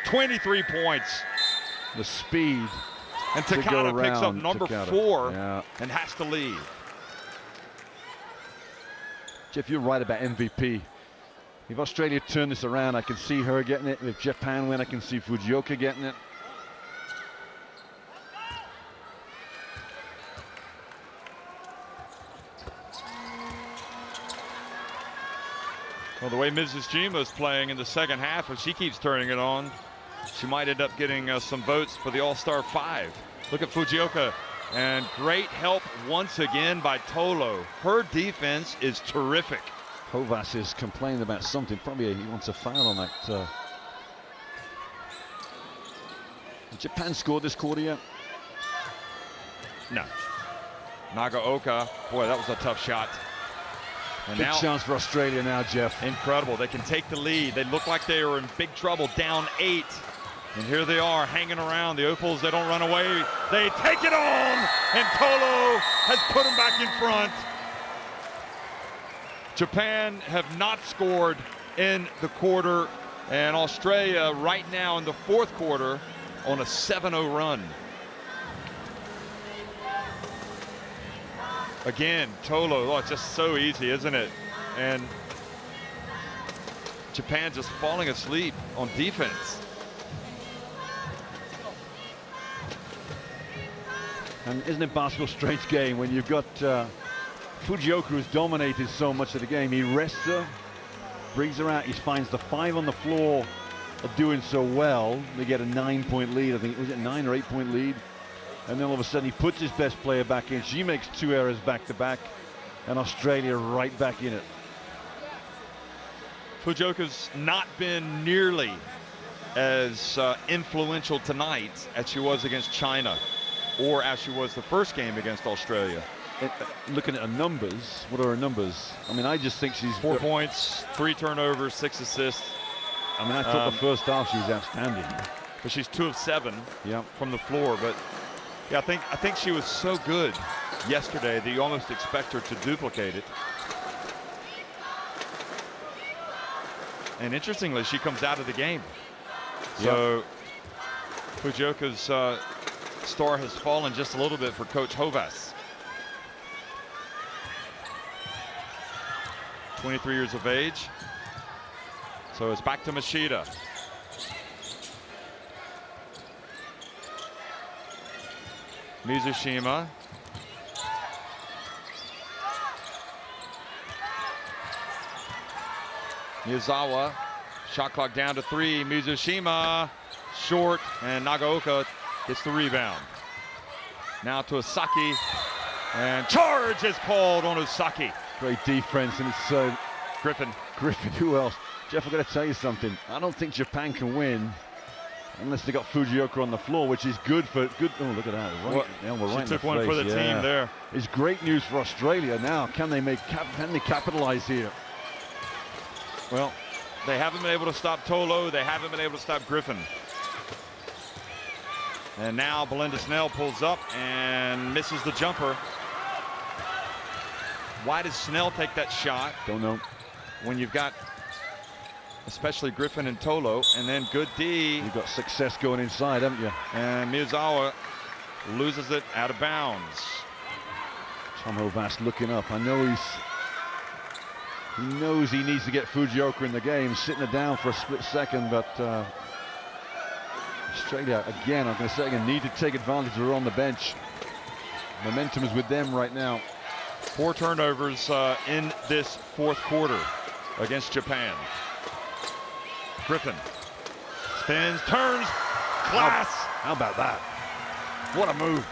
23 points. The speed. And Takata picks up number 4 and has to leave. Jeff, you're right about MVP. If Australia turn this around, I can see her getting it. If Japan win, I can see Fujioka getting it. Well, the way Mrs. Jima is playing in the second half, if she keeps turning it on, she might end up getting some votes for the All-Star 5. Look at Fujioka, and great help once again by Tolo. Her defense is terrific. Hovas is complaining about something. Probably he wants a foul on that. Japan scored this quarter yet? No. Nagaoka, boy, that was a tough shot. And Big now, chance for Australia now, Jeff. Incredible. They can take the lead. They look like they are in big trouble, down 8. And here they are hanging around. The Opals, they don't run away. They take it on, and Tolo has put them back in front. Japan have not scored in the quarter, and Australia right now in the fourth quarter on a 7-0 run. Again, Tolo, it's just so easy, isn't it? And Japan just falling asleep on defense. And isn't it basketball strange game when you've got Fujioka, who's dominated so much of the game. He rests her, brings her out, he finds the 5 on the floor are doing so well. They get a 9-point lead. I think, was it 9 or 8-point lead? And then all of a sudden he puts his best player back in. She makes 2 errors back to back, and Australia right back in it. Fujioka's not been nearly as influential tonight as she was against China, or as she was the first game against Australia. Looking at her numbers, what are her numbers? I mean, I just think she's 4 points, 3 turnovers, 6 assists. I mean, I thought the first half she was outstanding. But she's 2 of 7 yeah, from the floor. But yeah, I think she was so good yesterday that you almost expect her to duplicate it. And interestingly, she comes out of the game. So Fujioka's star has fallen just a little bit for Coach Hovas. 23 years of age. So it's back to Machida. Mizushima. Miyazawa. Shot clock down to 3. Mizushima. Short. And Nagaoka gets the rebound. Now to Osaki. And charge is called on Osaki. Great defense, and it's Griffin. Griffin, who else? Jeff, I've got to tell you something. I don't think Japan can win unless they got Fujioka on the floor, which is good for good. Oh, look at that! Right, we're right She took one for the team there. It's great news for Australia now. Can they capitalize here? Well, they haven't been able to stop Tolo. They haven't been able to stop Griffin. And now Belinda Snell pulls up and misses the jumper. Why does Snell take that shot? Don't know. When you've got especially Griffin and Tolo, and then good D. You've got success going inside, haven't you? And Miyazawa loses it out of bounds. Tom Hovas looking up. I know he knows he needs to get Fujioka in the game, sitting it down for a split second, but Australia, again, I'm going to say again, need to take advantage. We're on the bench. Momentum is with them right now. 4 turnovers in this fourth quarter against Japan. Griffin spins, turns, class. How about that? What a move.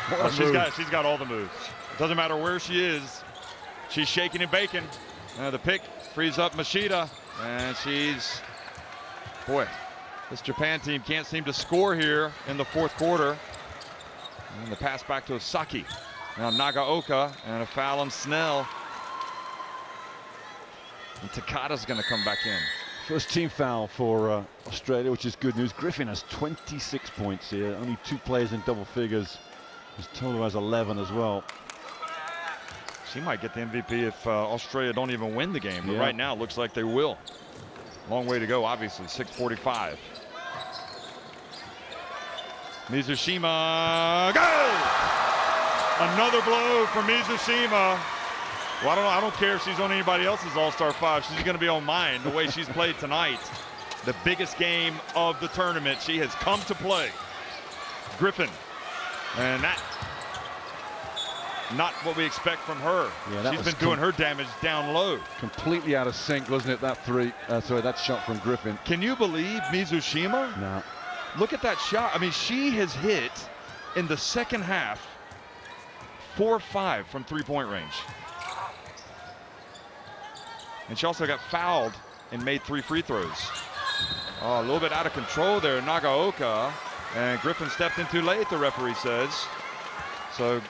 What a move. She's got all the moves. It doesn't matter where she is. She's shaking and baking. The pick frees up Machida, and boy, this Japan team can't seem to score here in the fourth quarter. And the pass back to Osaki. Now Nagaoka, and a foul on Snell. And Takada's going to come back in. First team foul for Australia, which is good news. Griffin has 26 points here. Only 2 players in double figures. His Tolo has 11 as well. She might get the MVP if Australia don't even win the game. But right now, it looks like they will. Long way to go, obviously. 6:45. Mizushima, go! Another blow for Mizushima. Well, I don't care if she's on anybody else's All-Star 5. She's going to be on mine the way she's played tonight. The biggest game of the tournament. She has come to play. Griffin. And that, not what we expect from her. Yeah, she's been doing her damage down low. Completely out of sync, wasn't it, that shot from Griffin. Can you believe Mizushima? No. Look at that shot. I mean, she has hit in the second half 4-5 from three-point range. And she also got fouled and made 3 free throws. Oh, a little bit out of control there, Nagaoka. And Griffin stepped in too late, the referee says. So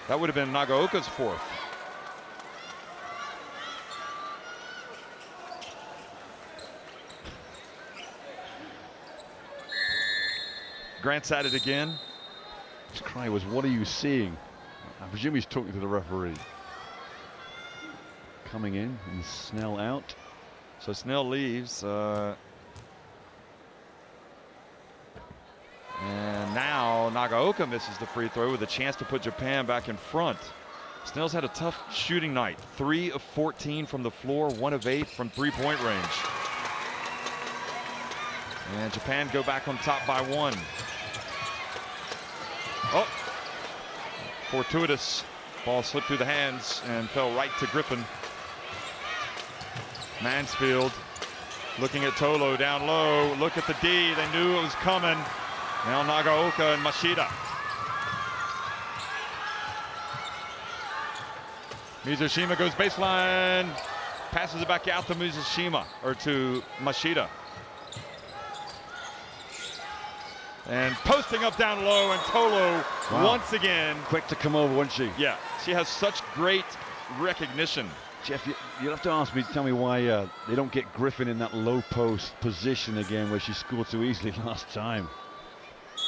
that would have been Nagaoka's 4th. Grant's at it again. His cry was, "What are you seeing?" I presume he's talking to the referee. Coming in and Snell out. So Snell leaves. And now Nagaoka misses the free throw with a chance to put Japan back in front. Snell's had a tough shooting night. 3 of 14 from the floor, 1 of 8 from three-point range. And Japan go back on top by 1. Oh, fortuitous. Ball slipped through the hands and fell right to Griffin. Mansfield looking at Tolo down low. Look at the D. They knew it was coming. Now Nagaoka and Machida. Mizushima goes baseline. Passes it back out to Mizushima, or to Machida. And posting up down low, and Tolo once again. Quick to come over, wasn't she? Yeah, she has such great recognition. Jeff, you'll have to tell me why they don't get Griffin in that low post position again where she scored so easily last time.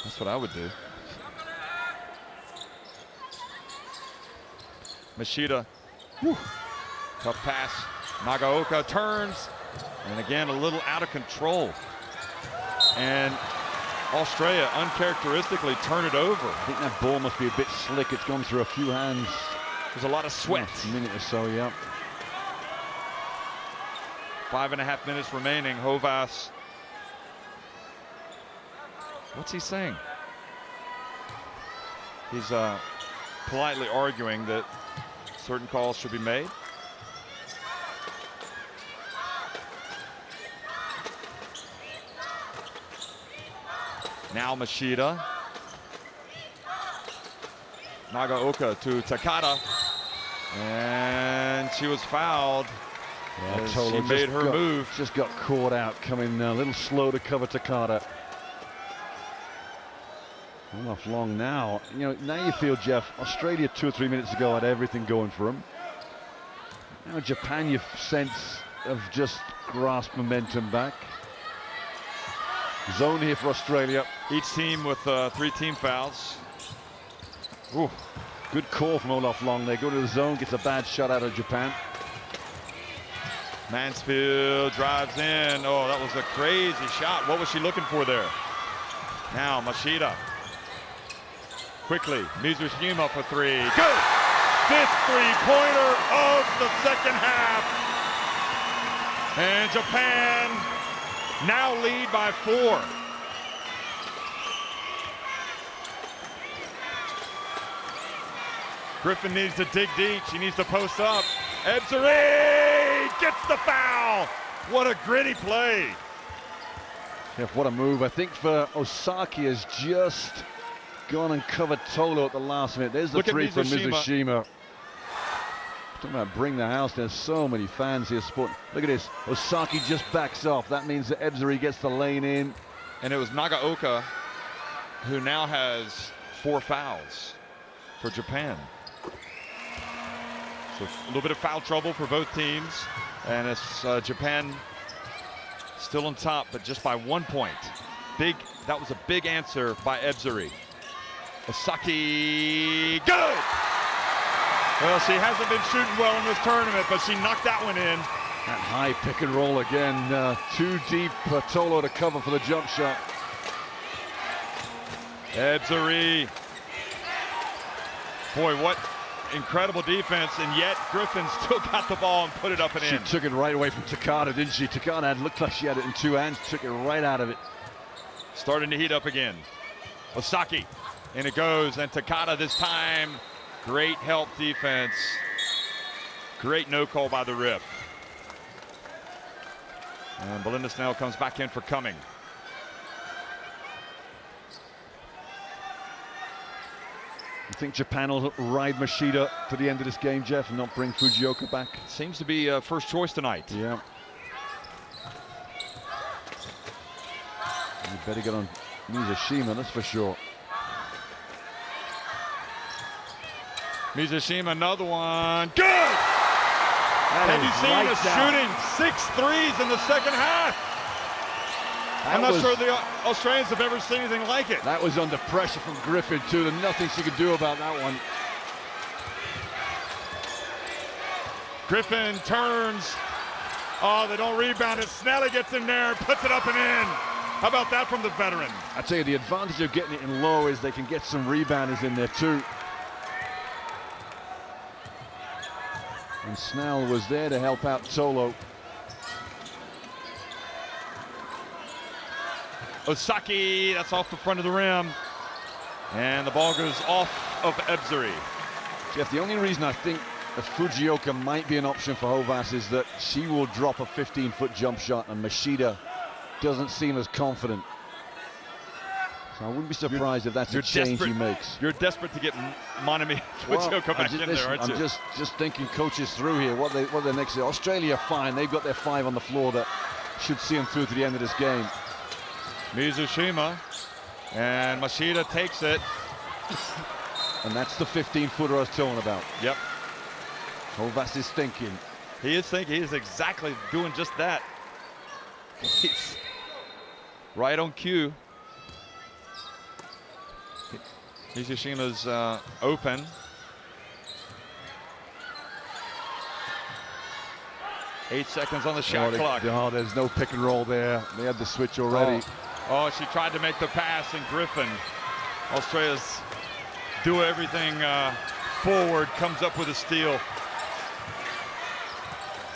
That's what I would do. Machida. Whew. Tough pass. Nagaoka turns. And again, a little out of control. And Australia uncharacteristically turn it over. I think that ball must be a bit slick. It's gone through a few hands. There's a lot of sweat. A minute or so, yeah. 5.5 minutes remaining. Hovas. What's he saying? He's politely arguing that certain calls should be made. Now Machida. Nagaoka to Takada. And she was fouled. Yeah, as Tolo she made her move. Just got caught out, coming a little slow to cover Takada. Off long now. You know, now you feel, Jeff, Australia 2 or 3 minutes ago had everything going for them. Now Japan, you sense of just grasped momentum back. Zone here for Australia. Each team with 3 team fouls. Ooh, good call from Olaf Long. They go to the zone, gets a bad shot out of Japan. Mansfield drives in. Oh, that was a crazy shot. What was she looking for there? Now Machida. Quickly, Mizushima for 3. Good! 5th three-pointer of the second half. And Japan now lead by 4. Griffin needs to dig deep. She needs to post up. Ebseri gets the foul. What a gritty play. Jeff, what a move. I think for Osaki has just gone and covered Tolo at the last minute. There's the Look at 3 from Mizushima. Mizushima. Talking about bring the house. There's so many fans here. Look at this. Osaki just backs off. That means that Ebseri gets the lane in. And it was Nagaoka who now has 4 fouls for Japan. So a little bit of foul trouble for both teams. And it's Japan still on top, but just by 1 point. That was a big answer by Ebseri. Osaki, good! Well, she hasn't been shooting well in this tournament, but she knocked that one in. That high pick and roll again. Too deep for Tolo to cover for the jump shot. Ebseri. Boy, what incredible defense, and yet Griffin still got the ball and put it up and in. She took it right away from Takada, didn't she? Takada looked like she had it in 2 hands, took it right out of it. Starting to heat up again. Osaki, and it goes, and Takada this time. Great help defense. Great no call by the ref. And Belinda Snell comes back in for Cumming. You think Japan will ride Machida to the end of this game, Jeff, and not bring Fujioka back? Seems to be first choice tonight. Yeah. You better get on Mizushima, that's for sure. Mizushima, another one. Good! Have you seen us shooting 6 threes in the second half? I'm not sure the Australians have ever seen anything like it. That was under pressure from Griffin, too. There's nothing she could do about that one. Griffin turns. Oh, they don't rebound it. Snelly gets in there, puts it up and in. How about that from the veteran? I tell you, the advantage of getting it in low is they can get some rebounders in there, too. And Snell was there to help out Tolo. Osaki, that's off the front of the rim. And the ball goes off of Ebseri. Jeff, the only reason I think that Fujioka might be an option for Hovas is that she will drop a 15-foot jump shot and Machida doesn't seem as confident. So I wouldn't be surprised if that's a change he makes. You're desperate to get Monami Fujioka back in there, aren't you? I'm just thinking coaches through here. What they next? Australia fine. They've got their 5 on the floor that should see them through to the end of this game. Mizushima, and Machida takes it. And that's the 15-footer I was talking about. Yep. Hovas is thinking. He is thinking. He is exactly doing just that. He's right on cue. Mizushima's open. Eight seconds on the shot clock. Oh, there's no pick and roll there. They had the switch already. Oh, she tried to make the pass, and Griffin, Australia's do everything forward, comes up with a steal.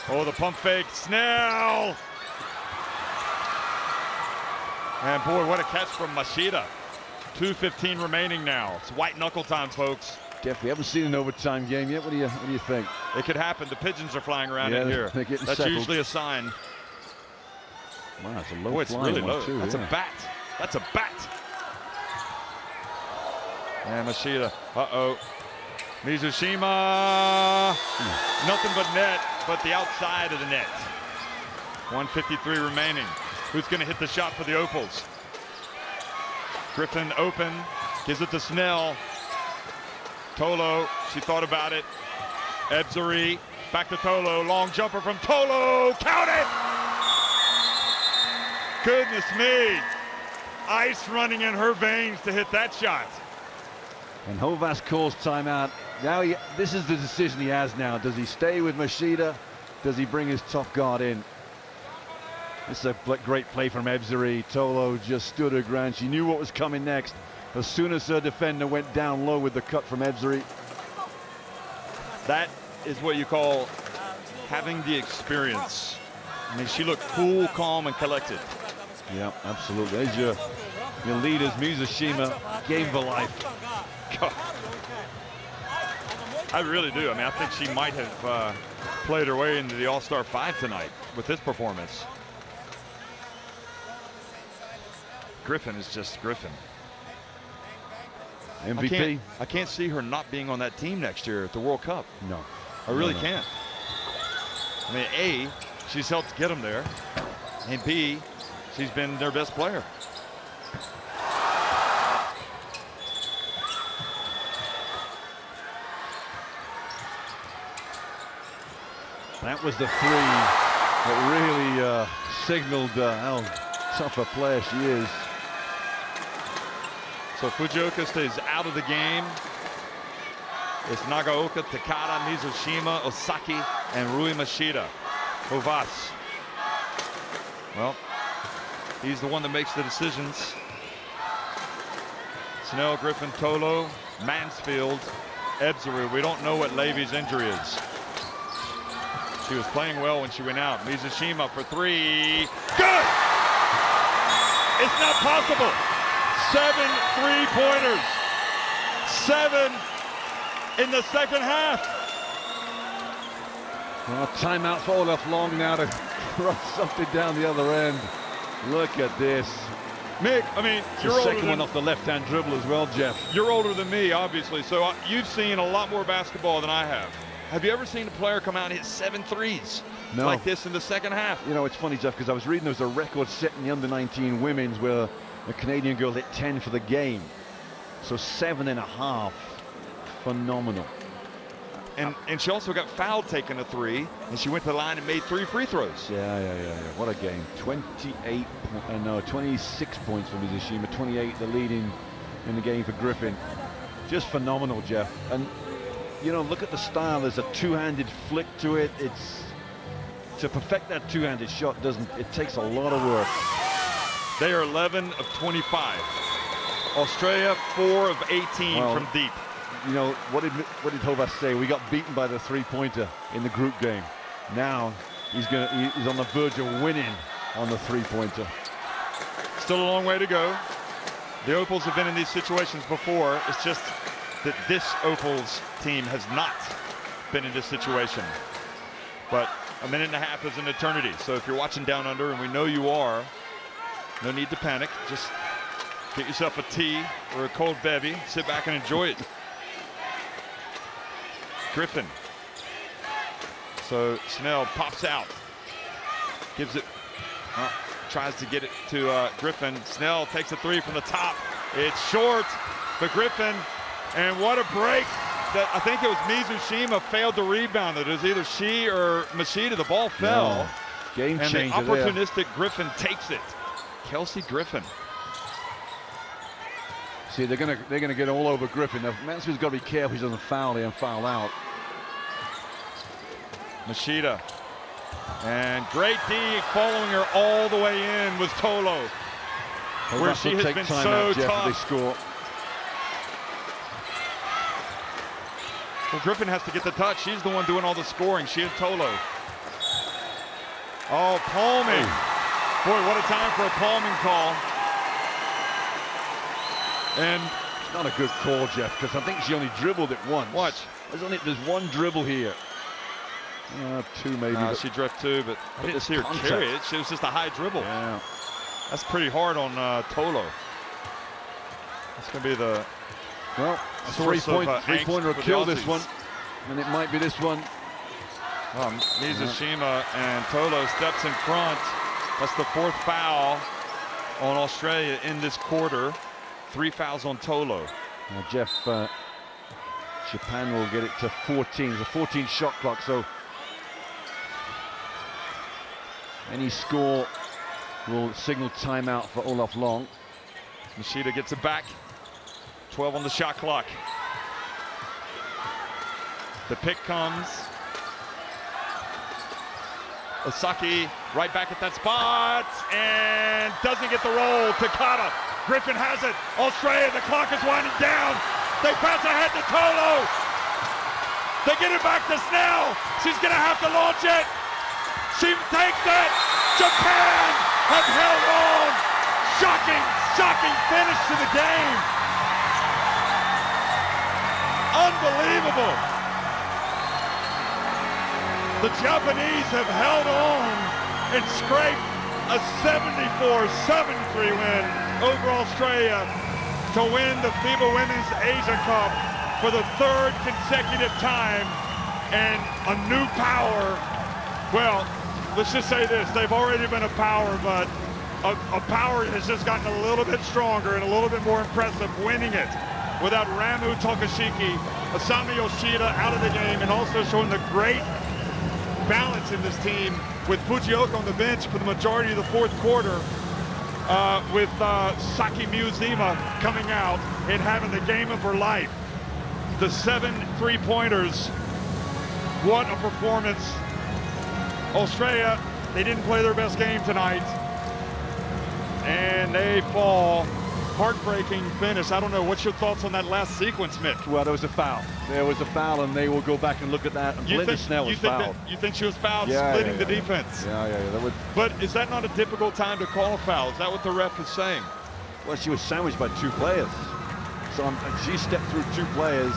Oh, the pump fake, Snell! And boy, what a catch from Machida. 2:15 remaining now. It's white knuckle time, folks. Jeff, we haven't seen an overtime game yet. What do you think? It could happen. The pigeons are flying around in here. That's settled. usually a sign. Wow, that's a low Oh, it's flying really one low. too. That's a bat. That's a bat. And Machida. Uh-oh. Mizushima. Nothing but net, but the outside of the net. 1:53 remaining. Who's going to hit the shot for the Opals? Griffin open. Gives it to Snell. Tolo. She thought about it. Ebzeri. Back to Tolo. Long jumper from Tolo. Count it! Goodness me. Ice running in her veins to hit that shot. And Hovas calls timeout. Now this is the decision he has now. Does he stay with Machida? Does he bring his top guard in? This is a great play from Ebzeri. Tolo just stood her ground. She knew what was coming next. As soon as her defender went down low with the cut from Ebzeri. That is what you call having the experience. I mean, she looked cool, calm, and collected. Yeah, absolutely. There's your leaders, Mizushima, game for life. God. I really do. I mean, I think she might have played her way into the All-Star 5 tonight with this performance. Griffin is just Griffin. MVP. I can't see her not being on that team next year at the World Cup. No. I really can't. I mean, A, she's helped get them there, and B, she's been their best player. That was the three that really signaled how tough a player she is. So Fujioka stays out of the game. It's Nagaoka, Takada, Mizushima, Osaki, and Rui Machida. Hovas. Well, he's the one that makes the decisions. Snell, Griffin, Tolo, Mansfield, Ebzeri. We don't know what Levy's injury is. She was playing well when she went out. Mizushima for three. Good! It's not possible. 7 3-pointers. 7 in the second half. Well, timeout for Olaf Long now to run something down the other end. Look at this. Mick, I mean, It's the second one off the left-hand dribble as well, Jeff. You're older than me, obviously, so you've seen a lot more basketball than I have. Have you ever seen a player come out and hit 7 threes like this in the second half? You know, it's funny, Jeff, because I was reading there was a record set in the under-19 women's where a Canadian girl hit 10 for the game. So 7.5. Phenomenal. And she also got fouled taking a three, and she went to the line and made 3 free throws. Yeah. What a game. 26 points for Mizushima, 28 the lead in the game for Griffin. Just phenomenal, Jeff. And, you know, look at the style. There's a two-handed flick to it. It's to perfect that two-handed shot it takes a lot of work. They are 11 of 25. Australia 4 of 18 from deep. You know, what did Hovas say? We got beaten by the three-pointer in the group game. Now he's on the verge of winning on the three-pointer. Still a long way to go. The Opals have been in these situations before. It's just that this Opals team has not been in this situation. But a minute and a half is an eternity. So if you're watching Down Under, and we know you are, no need to panic. Just get yourself a tea or a cold bevy. Sit back and enjoy it. Griffin. So Snell pops out. Gives it. Tries to get it to Griffin. Snell takes a three from the top. It's short for Griffin. And what a break. I think it was Mizushima failed to rebound it. It was either she or Machida. The ball fell. No. Game changer. And the opportunistic Griffin takes it. Kelsey Griffin. See, they're gonna get all over Griffin. Now, Mansfield's got to be careful he doesn't foul here and foul out. Machida. And great D following her all the way in was Tolo. where she has been so Jeff, tough. if they score. Well, Griffin has to get the touch. She's the one doing all the scoring. She and Tolo. Oh, palming. Boy, what a time for a palming call. And it's not a good call, Jeff, because I think she only dribbled it once. Watch. There's one dribble here. Two maybe. She drift two, but I didn't see her carry it. It was just a high dribble. Yeah. That's pretty hard on Tolo. That's going to be the three-pointer will kill this one, and it might be this one. Mizushima and Tolo steps in front. That's the 4th foul on Australia in this quarter. 3 fouls on Tolo. Now, Jeff, Japan will get it to 14. It's a 14 shot clock, so any score will signal timeout for Olaf Long. Nishida gets it back. 12 on the shot clock. The pick comes. Osaki right back at that spot and doesn't get the roll. Takata. Griffin has it. Australia, the clock is winding down. They pass ahead to Tolo. They get it back to Snell. She's going to have to launch it. She takes it. Japan have held on. Shocking finish to the game. Unbelievable. The Japanese have held on and scraped a 74-73 win over Australia to win the FIBA Women's Asia Cup for the 3rd consecutive time, and a new power. Well, let's just say this, they've already been a power, but a power has just gotten a little bit stronger and a little bit more impressive, winning it without Ramu Tokashiki, Asami Yoshida out of the game, and also showing the great balance in this team with Fujioka on the bench for the majority of the 4th quarter, with Saki Miyuzima coming out and having the game of her life. The 7 3-pointers. What a performance. Australia, they didn't play their best game tonight, and they fall. Heartbreaking finish. I don't know, what's your thoughts on that last sequence, Mick? Well, there was a foul. There was a foul, and they will go back and look at that. And Linda Snell was fouled. You think she was fouled, splitting the defense? Yeah. That would... But is that not a difficult time to call a foul? Is that what the ref is saying? Well, she was sandwiched by 2 players. So she stepped through 2 players.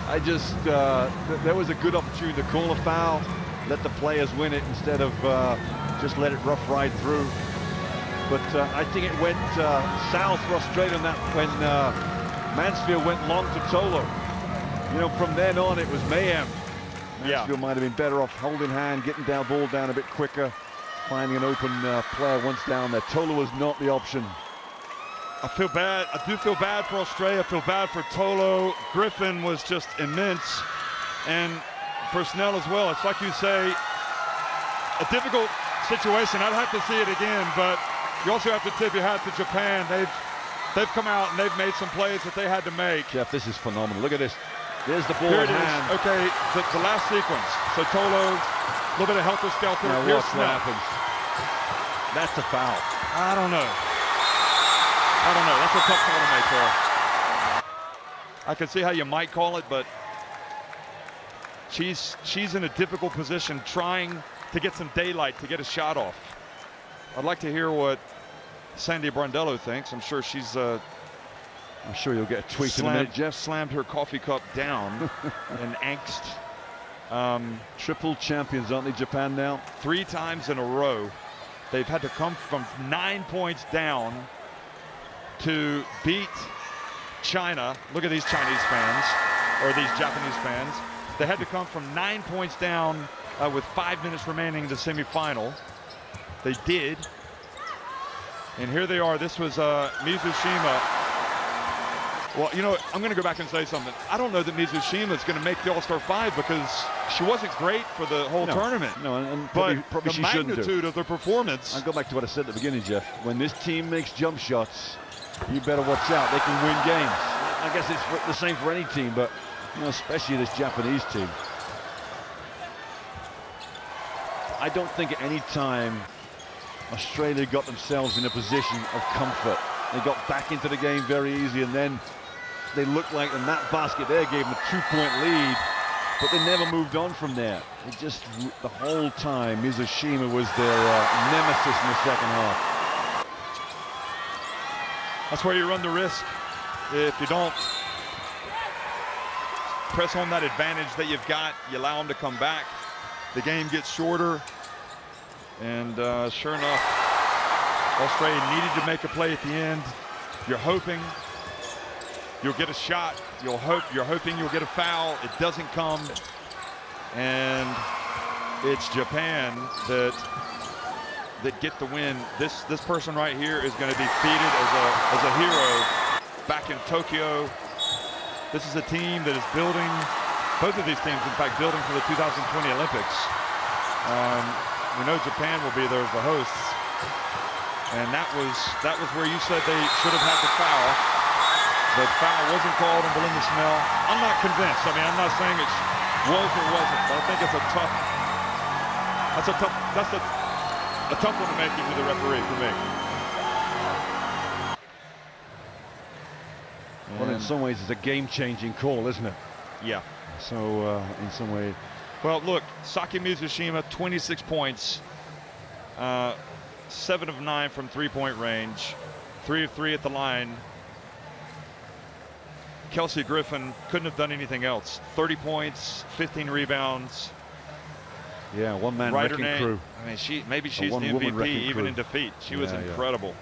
I just, there was a good opportunity to call a foul, let the players win it instead of just let it rough ride through. But I think it went south for Australia on that when Mansfield went long to Tolo. You know, from then on it was mayhem. Mansfield might have been better off holding hand, getting down ball down a bit quicker, finding an open player once down there. Tolo was not the option. I feel bad. I do feel bad for Australia. I feel bad for Tolo. Griffin was just immense, and for Snell as well. It's like you say, a difficult situation. I'd have to see it again, but you also have to tip your hat to Japan. They've come out and they've made some plays that they had to make. Jeff, this is phenomenal. Look at this. There's the ball Here in it hand. is. Okay, the last sequence. So Tolo, a little bit of helter-skelter. Now Here's watch what Snell. happens. That's a foul. I don't know. That's a tough call to make there. I can see how you might call it, but she's in a difficult position trying to get some daylight to get a shot off. I'd like to hear what Sandy Brondello thinks. I'm sure she's I'm sure you'll get a tweet in a minute. Jeff slammed her coffee cup down in angst. Triple champions, aren't they, Japan now? 3 times in a row. They've had to come from 9 points down to beat China. Look at these Chinese fans, or these Japanese fans. They had to come from 9 points down with 5 minutes remaining in the semifinal. They did. And here they are. This was Mizushima. Well, you know, I'm going to go back and say something. I don't know that Mizushima is going to make the All-Star 5 because she wasn't great for the whole tournament. No, and but probably the she shouldn't do. magnitude of the performance. I'll go back to what I said at the beginning, Jeff. When this team makes jump shots, you better watch out. They can win games. I guess it's the same for any team, but you know, especially this Japanese team. I don't think at any time Australia got themselves in a position of comfort. They got back into the game very easy, and then they looked like in that basket there gave them a 2-point lead, but they never moved on from there. It just, the whole time, Mizushima was their nemesis in the second half. That's where you run the risk. If you don't press on that advantage that you've got, you allow them to come back. The game gets shorter, and sure enough, Australia needed to make a play at the end. You're hoping you'll get a shot. You're hoping you'll get a foul. It doesn't come, and it's Japan that get the win. This person right here is going to be feted as a hero back in Tokyo. This is a team that is building. Both of these teams, in fact, building for the 2020 Olympics. We know Japan will be there as the hosts. And that was where you said they should have had the foul. The foul wasn't called on Belinda Snell. I'm not convinced. I mean, I'm not saying it was or wasn't, but I think it's a tough one to make it to the referee for me. Well, in some ways, it's a game-changing call, isn't it? Yeah. So, in some way. Well, look, Saki Mizushima, 26 points. 7 of 9 from three-point range, 3 of 3 at the line. Kelsey Griffin couldn't have done anything else. 30 points, 15 rebounds. Yeah, one-man wrecking crew. I mean, maybe she's the MVP even in defeat. She was incredible.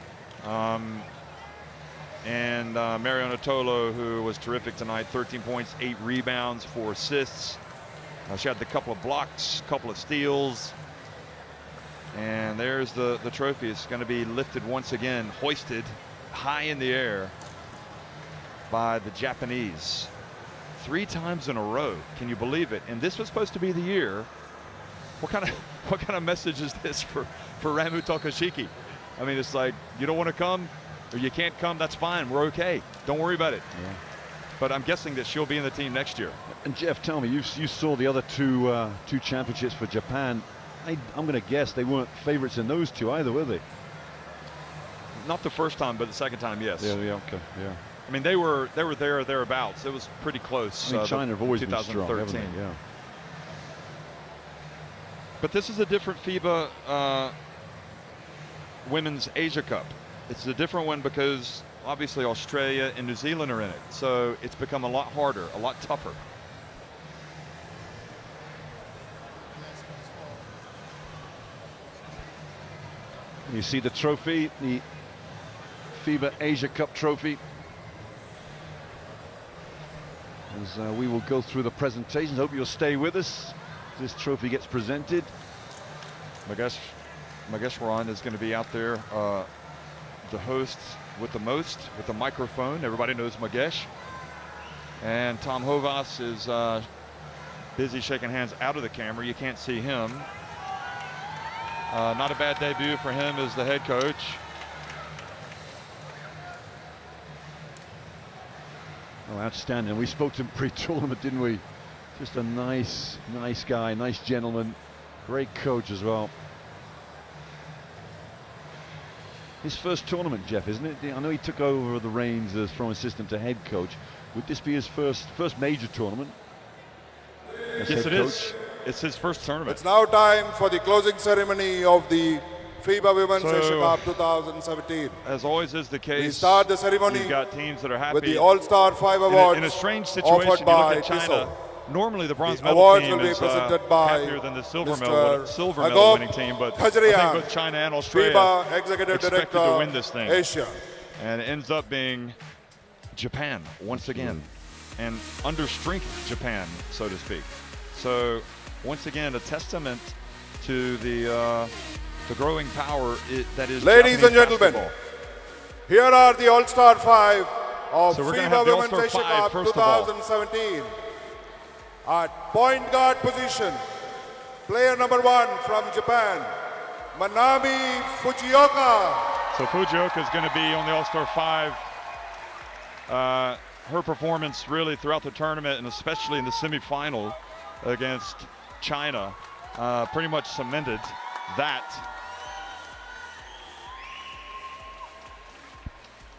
And Mariana Tolo, who was terrific tonight, 13 points, 8 rebounds, 4 assists. She had a couple of blocks, couple of steals. And there's the trophy. It's going to be lifted once again, hoisted high in the air by the Japanese. 3 times in a row. Can you believe it? And this was supposed to be the year. What kind of message is this for Ramu Takashiki? I mean, it's like, you don't want to come or you can't come, that's fine. We're okay. Don't worry about it. Yeah. But I'm guessing that she'll be in the team next year. And Jeff, tell me, you saw the other two championships for Japan. I'm going to guess they weren't favorites in those two either, were they? Not the first time, but the second time, yes. Yeah, okay, yeah. I mean, they were there thereabouts. It was pretty close. I mean, China have always been strong, haven't they? Yeah. But this is a different FIBA Women's Asia Cup. It's a different one because obviously Australia and New Zealand are in it. So it's become a lot harder, a lot tougher. You see the trophy, the FIBA Asia Cup trophy. As we will go through the presentations, hope you'll stay with us. This trophy gets presented. Magesh Ron is going to be out there, the host with the most, with the microphone. Everybody knows Magesh. And Tom Hovas is busy shaking hands out of the camera. You can't see him. Not a bad debut for him as the head coach. Oh, outstanding. We spoke to him pre-tournament, didn't we? Just a nice guy, nice gentleman. Great coach as well. His first tournament, Jeff, isn't it? I know he took over the reins as from assistant to head coach. Would this be his first major tournament? Yes, it is. It's his first tournament. It's now time for the closing ceremony of the FIBA Women's Asia Cup 2017. As always is the case, we start the ceremony. You've got teams that are happy with the All-Star 5 awards. In a strange situation, you look at China. Normally, the bronze medal awards team will be is presented by happier than the silver Mr. medal winning team. But I think both China and Australia FIBA Executive expected Director to win this thing. Asia. And it ends up being Japan once again, and under strength Japan, so to speak. So once again, a testament to the growing power that is. Ladies Japanese and gentlemen, basketball. here are the All-Star 5 of So we're gonna FIBA have the Women's All-Star Asia 5 Cup first of all. 2017. At point guard position, player number 1 from Japan, Manami Fujioka. So Fujioka is going to be on the All-Star 5. Her performance really throughout the tournament, and especially in the semifinal against China, pretty much cemented that.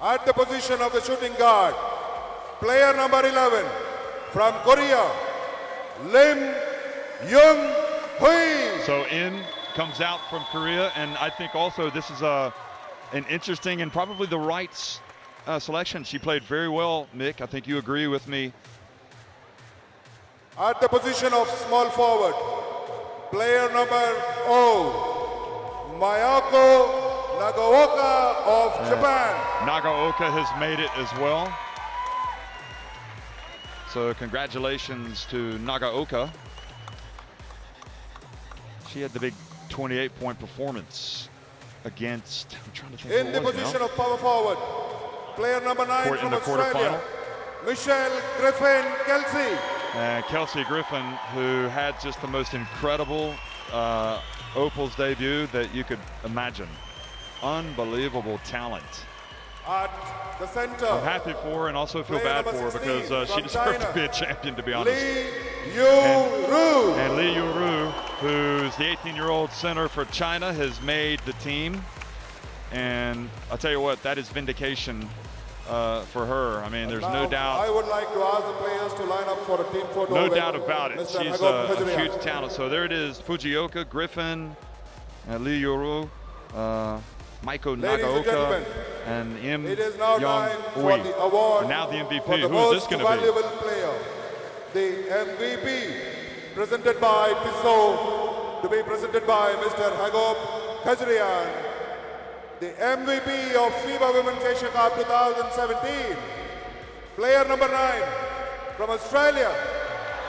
At the position of the shooting guard, player number 11 from Korea, Lim Young Hui. So In comes out from Korea, and I think also this is an interesting and probably the right selection. She played very well, Mick. I think you agree with me. At the position of small forward, player number 0, Mayako Nagaoka of Japan. Nagaoka has made it as well. So congratulations to Nagaoka. She had the big 28-point performance against, I'm trying to think In the position of power forward, player number 9 from Australia, Michelle Griffin Kelsey. And Kelsey Griffin, who had just the most incredible Opals debut that you could imagine. Unbelievable talent. At the center, I'm happy for her and also feel player bad for number her because 16 she from deserves to China, be a champion, to be honest. Lee Yu-ru. And Lee Yu-ru, who's the 18-year-old center for China, has made the team. And I'll tell you what, that is vindication for her. I mean, there's no Now, doubt. I would like to ask the players to line up for a team photo. No with doubt about it. Mr. She's Hagop a Kajrian. huge talent. So there it is, Fujioka, Griffin, Lee Yu-ru, Maiko Ladies and gentlemen, Nagaoka, and Im It is now Young time for Hui. the award And now the MVP. for the Who is this most going to be? valuable player. The MVP presented by Tissot, to be presented by Mr. Hagop Kajrian. The MVP of FIBA Women's Asia Cup 2017. Player number 9 from Australia,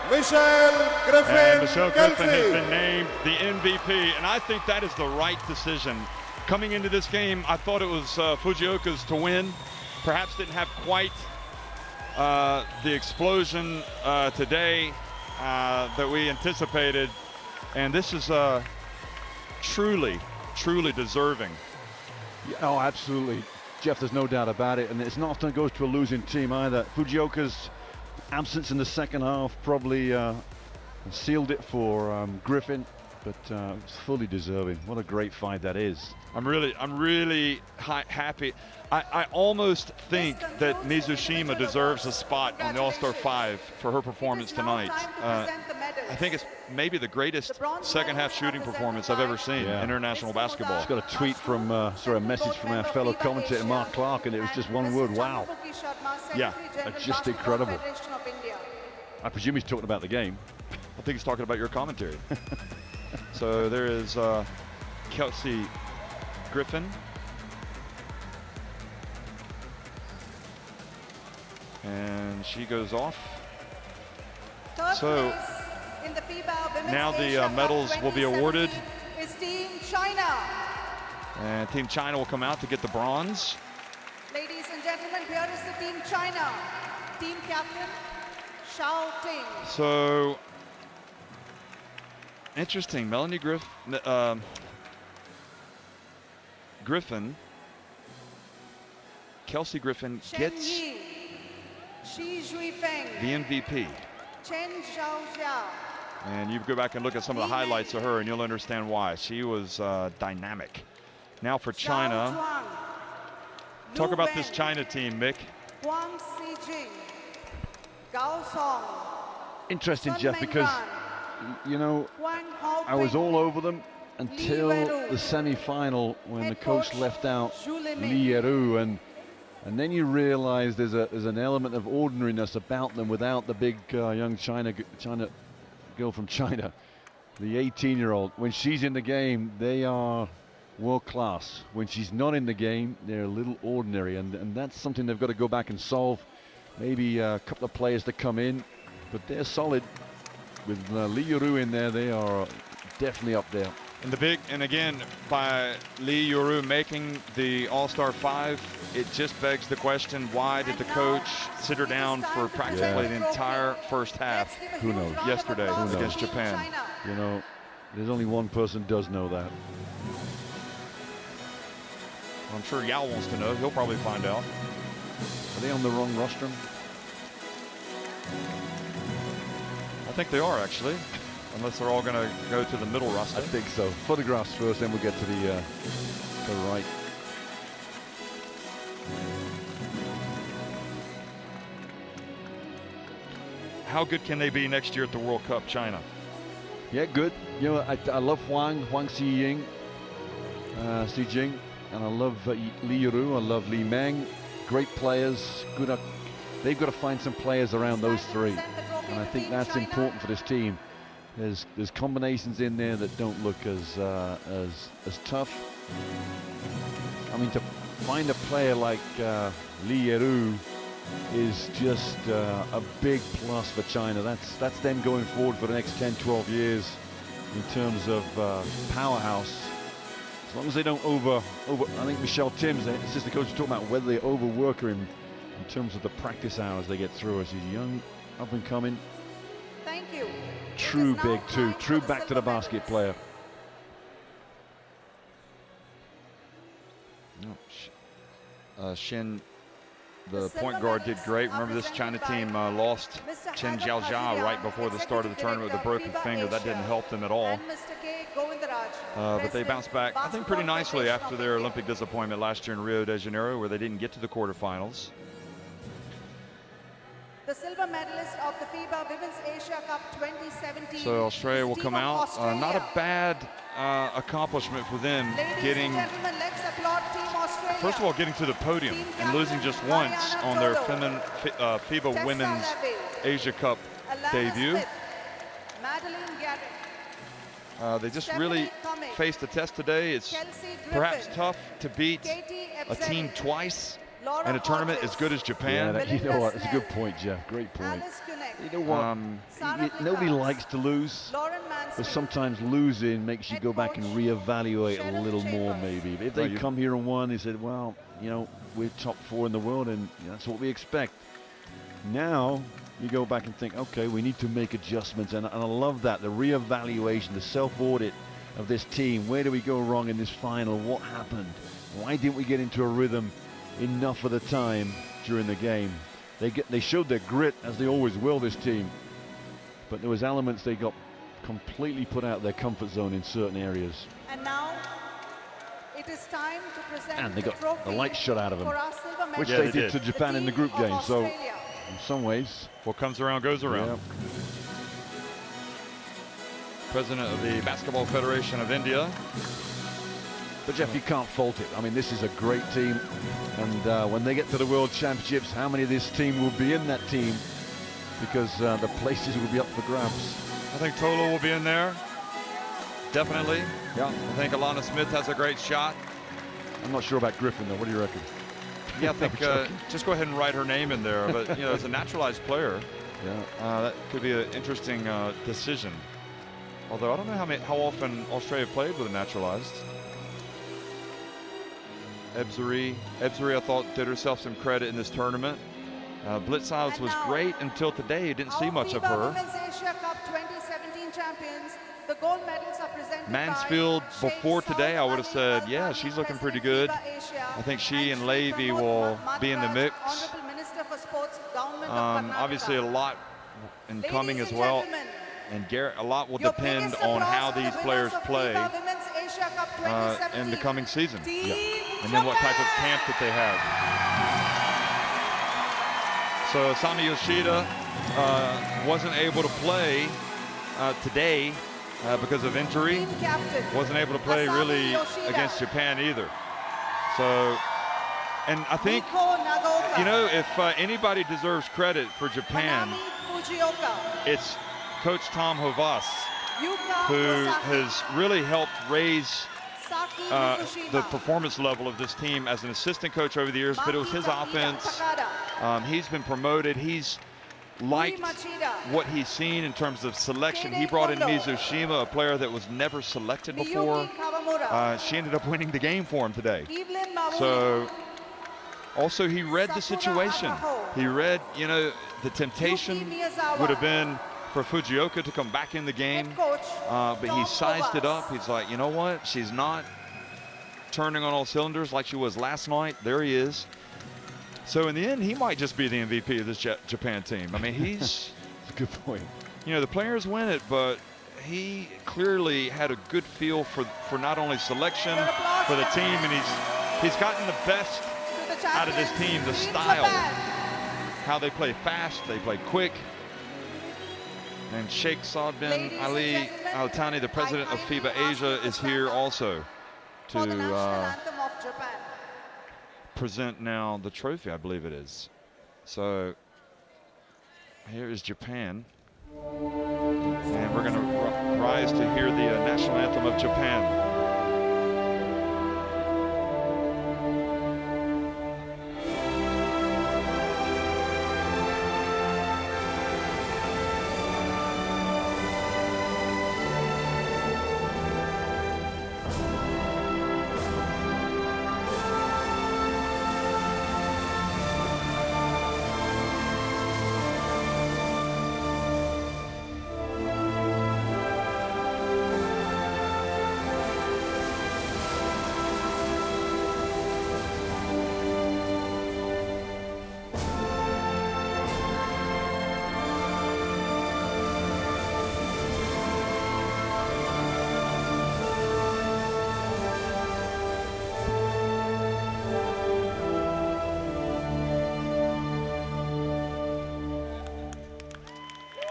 Michelle Griffin And Michelle Griffin has Kelsey. been named the MVP, and I think that is the right decision. Coming into this game, I thought it was Fujioka's to win. Perhaps didn't have quite the explosion today that we anticipated, and this is truly deserving. Yeah, oh, absolutely. Jeff, there's no doubt about it. And it's not often it goes to a losing team either. Fujioka's absence in the second half probably sealed it for Griffin, but it's fully deserving. What a great fight that is. I'm really happy. I almost think that Mizushima deserves a spot on the All-Star 5 for her performance tonight. I think it's maybe the greatest second half shooting performance I've ever seen in international basketball. Just got a tweet from, sorry, a message from our fellow commentator Mark Clark, and it was just one word, wow. Yeah, that's just incredible. I presume he's talking about the game. I think he's talking about your commentary. So there is Kelsey Griffin. And she goes off. So now the medals will be awarded. Is Team China. And Team China will come out to get the bronze. Ladies and gentlemen, here is the Team China. Team captain, Shao Ting. So interesting, Melanie Griffin, Kelsey Griffin Chen gets Yi, Shi Juifeng, the MVP. Chen Xiaoxia. And you go back and look at some of the highlights of her and you'll understand why. She was dynamic. Now for China. Talk about this China team, Mick. Huang Xijing, Gao Song. Interesting, Sun Jeff, because, Mengran, you know, Huang Haofeng, I was all over them until Li Weru, the semi-final when the head coach coach left out Zhu Liming. Li Yeru, and then you realize there's an element of ordinariness about them without the big young China girl from China, the 18-year-old. When she's in the game, they are world class. When she's not in the game, they're a little ordinary, and that's something they've got to go back and solve. Maybe a couple of players to come in, but they're solid. With Li Yuru in there, they are definitely up there. And again, by Lee Yuru making the All-Star 5, it just begs the question, why did the coach sit her down for practically the entire first half? Who knows? Yesterday knows? against Japan. You know, there's only one person does know that. I'm sure Yao wants to know. He'll probably find out. Are they on the wrong rostrum? I think they are, actually. Unless they're all going to go to the middle roster. I think so. Photographs first, then we'll get to the right. how good can they be next year at the World Cup, China? Yeah, good. You know, I love Huang Xijing, and I love Li Yiru. I love Li Meng. Great players. Good. They've got to find some players around those three, and I think that's important for this team. There's combinations in there that don't look as tough. I mean, to find a player like Li Yiru is just a big plus for China. That's them going forward for the next 10, 12 years in terms of powerhouse. As long as they don't over. I think Michelle Timms, the assistant coach, is talking about whether they overwork her in terms of the practice hours they get through her. She's young, up and coming. Thank you. True big two. True back to the basket player. Shin, the point guard, did great. Remember, this China team lost Chen Jiaojia right before the start of the tournament with a broken finger. That didn't help them at all. But they bounced back, I think, pretty nicely after their Olympic disappointment last year in Rio de Janeiro, where they didn't get to the quarterfinals. The silver medalist of the Fiba Women's Asia Cup 2017. So Australia will come out. Not a bad accomplishment for them, getting, let's applaud Team Australia. first of all, getting to the podium and losing just once on their FIBA Women's Asia Cup debut. They just really faced a test today. It's perhaps tough to beat a team twice in a tournament as good as Japan. Yeah, you know what? That's a good point, Jeff. Great point. You know what? Nobody likes to lose, but sometimes losing makes you go back and reevaluate a little more, maybe. If they come here and won, they said, well, you know, we're top 4 in the world, and that's what we expect. Now you go back and think, okay, we need to make adjustments, and I love that, the reevaluation, the self-audit of this team. Where do we go wrong in this final? What happened? Why didn't we get into a rhythm enough of the time during the game? They showed their grit, as they always will, this team, but there was elements they got completely put out of their comfort zone in certain areas. And now it is time to present and they got trophy the light shut out of them, which Yeah, they they did did to Japan in the group game. So Australia. in some ways, What comes around goes around. yeah. President of the Basketball Federation of India. But Jeff, you can't fault it. I mean, this is a great team, and when they get to the World Championships, how many of this team will be in that team? Because the places will be up for grabs. I think Tolo will be in there, definitely. Yeah, I think Alana Smith has a great shot. I'm not sure about Griffin though. What do you reckon? Yeah, I think just go ahead and write her name in there. But you know, as a naturalized player, Yeah, that could be an interesting decision. Although I don't know how often Australia played with a naturalized. Ebsari, I thought, did herself some credit in this tournament. Blitzhouse was great until today. You didn't see much of her. Women's Asia Cup 2017 champions. The gold medals are presented Mansfield, by before Sheikh today, I would have Saud said, Al yeah, Thani, she's looking pretty President good. FIBA Asia, I think she and Shri Levy Pramod will be in the Maharaj, mix. Honorable Minister for Sports, Government of Karnataka. Obviously, a lot incoming Ladies as and well. gentlemen, And Garrett, a lot will your depend biggest on applause how for the these winners players of play FIBA Women's Asia Cup 2017. in the coming season. Team And then what type of Japan. camp that they have. So Sami Yoshida wasn't able to play today because of injury. Team captain. Wasn't able to play Asami really Yoshida. against Japan either. So, and I think, Miko Nagaoka. you know, if anybody deserves credit for Japan, Manami Fujioka. it's Coach Tom Hovas, Yuka who Osaki. has really helped raise Saki Mizushima. the performance level of this team as an assistant coach over the years, but it was his Maki offense. Takada. He's been promoted. He's liked Rui Machida. what he's seen in terms of selection. He brought in Mizushima, a player that was never selected before. Miyuki Kawamura. She ended up winning the game for him today. Evelyn Mawuni. So, also he read the Sakura situation. Akaho. He read, you know, the temptation Yuki Miyazawa. would have been for Fujioka to come back in the game. Head coach, But he Tom sized it Hovas. up. He's like, you know what? She's not turning on all cylinders like she was last night. There he is. So in the end, he might just be the MVP of this Japan team. I mean, he's, that's a good point. you know, the players win it, but he clearly had a good feel for not only selection, Your applause, for the team, gentlemen. and he's gotten the best To the out of this champions, team, the Team style, Japan. how they play fast, they play quick. And Sheikh Saad bin Ladies and Ali gentlemen, Al Thani, the president I of kindly FIBA ask Asia, you to is stand here up also for the national to anthem of Japan. present now the trophy, I believe it is. So here is Japan. And we're going to rise to hear the national anthem of Japan.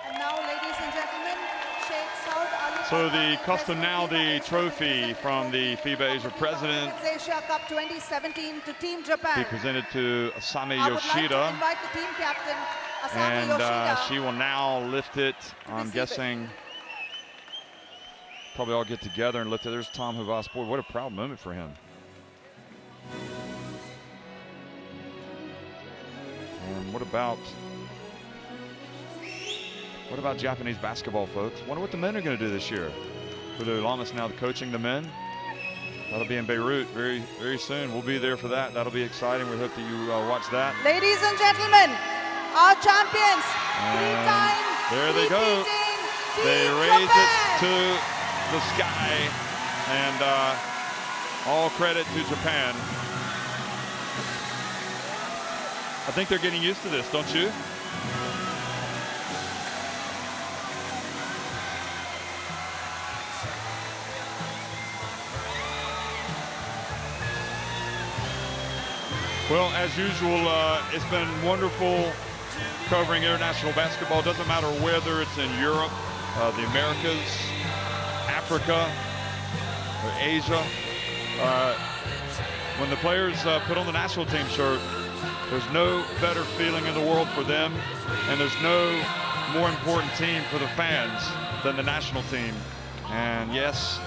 And now, ladies and gentlemen, Sheikh Saud Ali. So the custom now, the trophy from the FIBA Asia president, Asia Cup 2017 to Team Japan. be presented to Asami I would like to Yoshida. invite the team captain, Asami And Yoshida. she will now lift it. I'm receive it. guessing probably all get together and lift it. There's Tom Havas. Boy, what a proud moment for him. And what about Japanese basketball, folks? Wonder what the men are going to do this year. Hulu Lamas now coaching the men. That'll be in Beirut very, very soon. We'll be there for that. That'll be exciting. We hope that you watch that. Ladies and gentlemen, our champions, And three-time there they go. defeating They Team raise Japan. it to the sky, and all credit to Japan. I think they're getting used to this, don't you? Well, as usual, it's been wonderful covering international basketball. Doesn't matter whether it's in Europe, the Americas, Africa, or Asia. When the players put on the national team shirt, there's no better feeling in the world for them, and there's no more important team for the fans than the national team. And yes,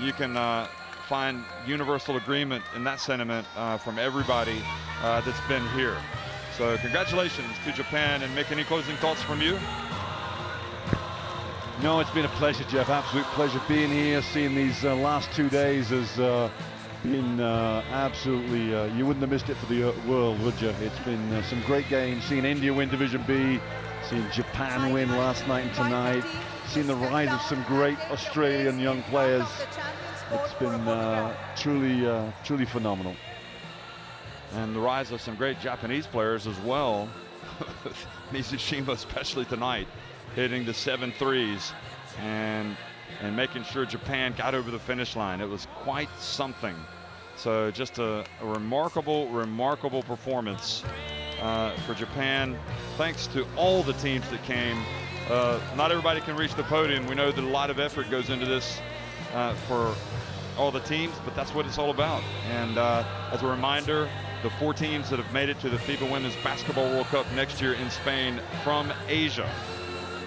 you can find universal agreement in that sentiment from everybody that's been here. So congratulations to Japan. And Mick, any closing thoughts from you? No, it's been a pleasure, Jeff. Absolute pleasure being here. Seeing these last 2 days has been absolutely, you wouldn't have missed it for the world, would you? It's been some great games. Seeing India win Division B, seeing Japan win last night and tonight, seeing the rise of some great Australian young players. It's been truly phenomenal. And the rise of some great Japanese players as well. Mizushima especially tonight, hitting the 7 threes and making sure Japan got over the finish line. It was quite something. So just a remarkable performance for Japan. Thanks to all the teams that came. Not everybody can reach the podium. We know that a lot of effort goes into this for all the teams, but that's what it's all about. And as a reminder, the 4 teams that have made it to the FIBA Women's Basketball World Cup next year in Spain from Asia: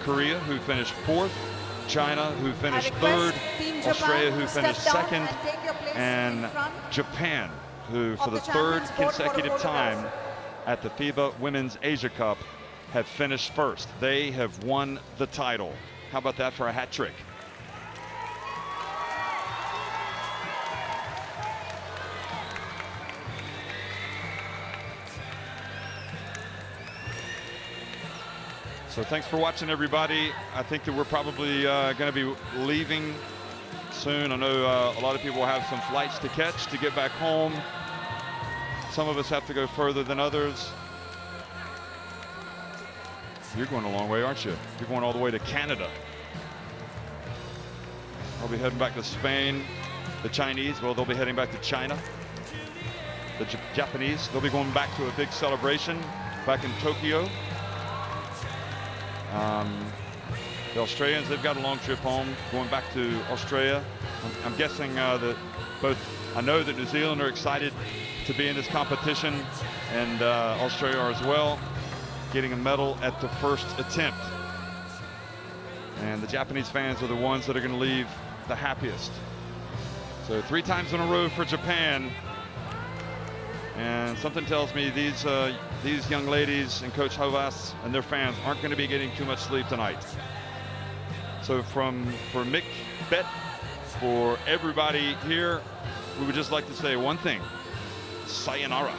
Korea, who finished 4th, China, who finished 3rd, Australia, who finished 2nd, and Japan, who for the 3rd consecutive time at the FIBA Women's Asia Cup have finished 1st. They have won the title. How about that for a hat trick? So thanks for watching, everybody. I think that we're probably going to be leaving soon. I know a lot of people will have some flights to catch to get back home. Some of us have to go further than others. You're going a long way, aren't you? You're going all the way to Canada. I'll be heading back to Spain. The Chinese, well, they'll be heading back to China. The Japanese, they'll be going back to a big celebration back in Tokyo. The Australians, they've got a long trip home, going back to Australia. I'm guessing that I know that New Zealand are excited to be in this competition, and Australia are as well, getting a medal at the first attempt. And the Japanese fans are the ones that are going to leave the happiest. So 3 times in a row for Japan. And something tells me these young ladies and Coach Hovas and their fans aren't going to be getting too much sleep tonight. So for Mick, Bet, for everybody here, we would just like to say one thing: sayonara.